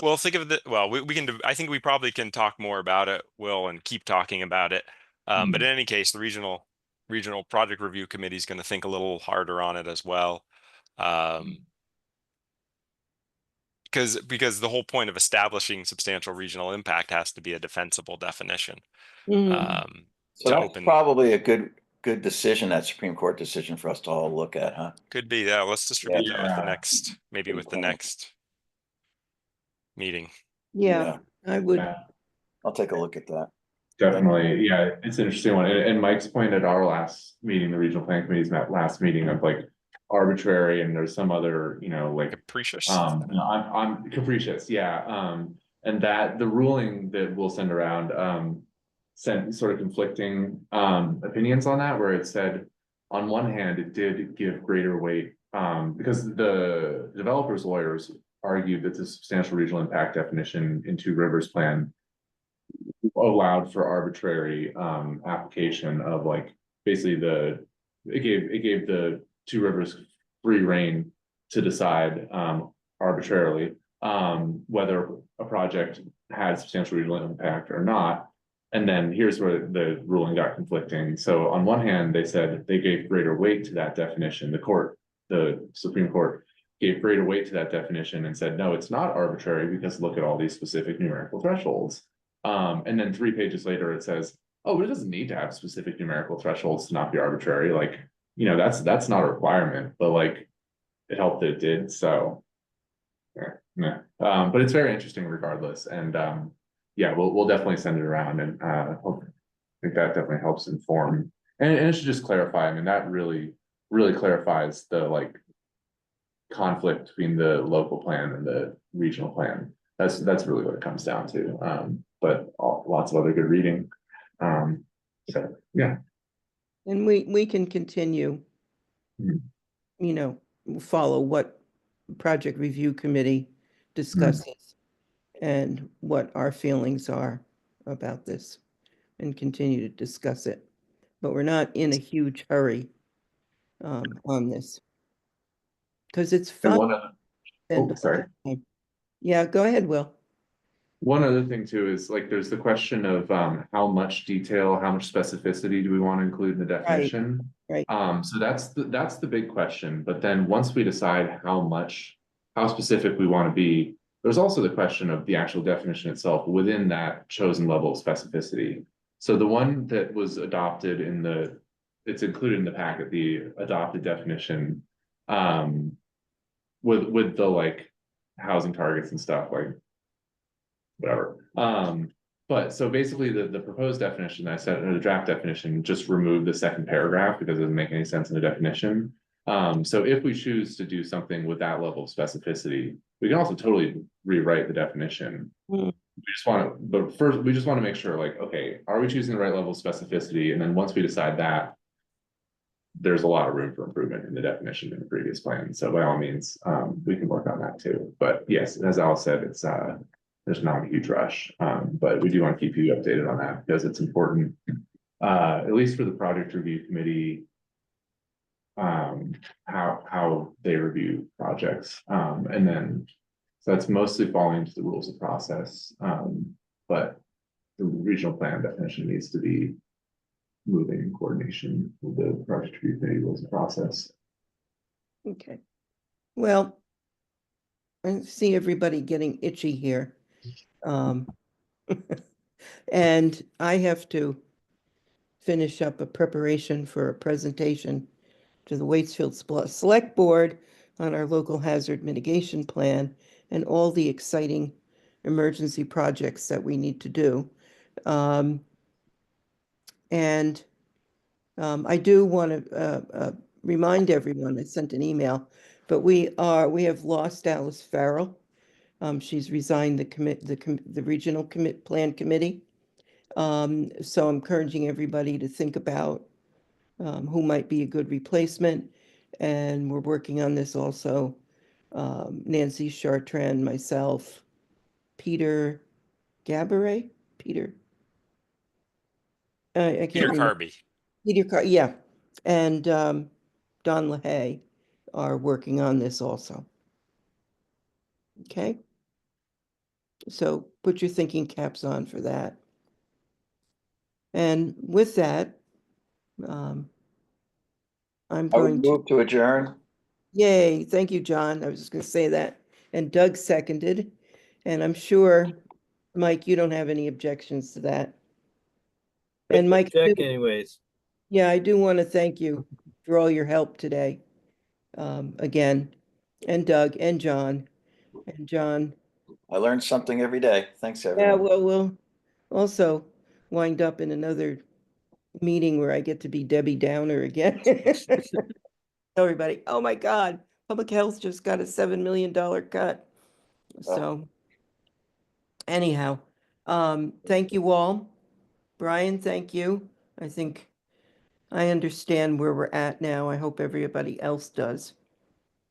well, think of it. Well, we can. I think we probably can talk more about it, Will, and keep talking about it. But in any case, the regional project review committee is going to think a little harder on it as well. Because the whole point of establishing substantial regional impact has to be a defensible definition. Mm. So To that's open, probably a good decision, that Supreme Court decision for us to all look at, huh? could be. Yeah, let's distribute that with the Yeah. next, maybe Good with the point. next meeting. Yeah, I would. yeah, I'll take a look at that. definitely. Yeah, it's an interesting one. And Mike's point at our last meeting, the regional plan committee's last meeting, of like arbitrary, and there's some other, like, Capricious. I'm capricious, yeah. And that the ruling that we'll send around, sent sort of conflicting, opinions on that, where it said, on one hand, it did give greater weight, because the developers' lawyers argued that the substantial regional impact definition in Two Rivers plan allowed for arbitrary, application of, like, basically it gave the Two Rivers free rein to decide, arbitrarily, whether a project had substantial regional impact or not. And then here's where the ruling got conflicting. So on one hand, they said they gave greater weight to that definition. The Supreme Court gave greater weight to that definition and said, no, it's not arbitrary because look at all these specific numerical thresholds. And then 3 pages later, it says, oh, but it doesn't need to have specific numerical thresholds to not be arbitrary. Like, that's not a requirement, but like, it helped that it did. So, yeah. But it's very interesting regardless. And, yeah, we'll definitely send it around, and, I think that definitely helps inform. And it should just clarify. I mean, that really clarifies the, like, conflict between the local plan and the regional plan. That's really what it comes down to. But lots of other good reading. So yeah. And we can continue, Mhm. Follow what project review committee discusses and what our feelings are about this, and continue to discuss it. But we're not in a huge hurry on this. Because it's And fun. one other, and sorry. Yeah, go ahead, Will. One other thing too is, like, there's the question of, how much detail, how much specificity do we want to include in the definition? right. So that's the big question. But then once we decide how specific we want to be, there's also the question of the actual definition itself within that chosen level of specificity. So the one that was adopted it's included in the packet, the adopted definition, with the, like, housing targets and stuff, like, whatever. But so basically the proposed definition that I said, or the draft definition, just removed the second paragraph because it doesn't make any sense in the definition. So if we choose to do something with that level of specificity, we can also totally rewrite the definition. We just want to, but first, we just want to make sure, like, okay, are we choosing the right level of specificity? And then once we decide that, there's a lot of room for improvement in the definition in the previous plan. So by all means, we can work on that too. But yes, as Al said, it's there's not a huge rush. But we do want to keep you updated on that because it's important, at least for the project review committee, how they review projects. And then so that's mostly falling into the rules of process. But the regional plan definition needs to be moving in coordination with the project review committee rules of process. Okay. Well, I see everybody getting itchy here. And I have to finish up a preparation for a presentation to the Waitsfield Select Board on our local hazard mitigation plan and all the exciting emergency projects that we need to do. I do want to remind everyone, I sent an email, but we have lost Alice Farrell. She's resigned the regional plan committee. So I'm encouraging everybody to think about who might be a good replacement. And we're working on this also. Nancy Chartrand, myself, Peter Gaboret, I can't Peter remember. Carby. Yeah, and Don LaHaye are working on this also. Okay, so put your thinking caps on for that. And with that, I'm I would going to, move to adjourn. yay, thank you, John. I was just going to say that. And Doug seconded, and I'm sure, Mike, you don't have any objections to that. And Mike, Check anyways. yeah, I do want to thank you for all your help today. Again, and Doug and John. I learned something every day. Thanks, Yeah, everyone. well, we'll also wind up in another meeting where I get to be Debbie Downer again. Everybody, oh my God, public health just got a $7 million cut. So anyhow, thank you all. Brian, thank you. I think I understand where we're at now. I hope everybody else does.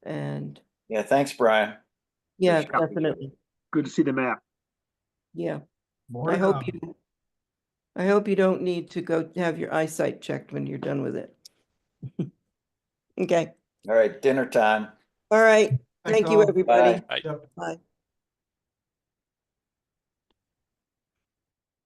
And Yeah, thanks, Brian. yeah, Appreciate it. definitely. Good to see the map. Yeah. More I to hope come. I hope you don't need to go have your eyesight checked when you're done with it. Okay. All right, dinner time. All right. Thanks, Thank you, all. everybody. Bye. Yep. Bye.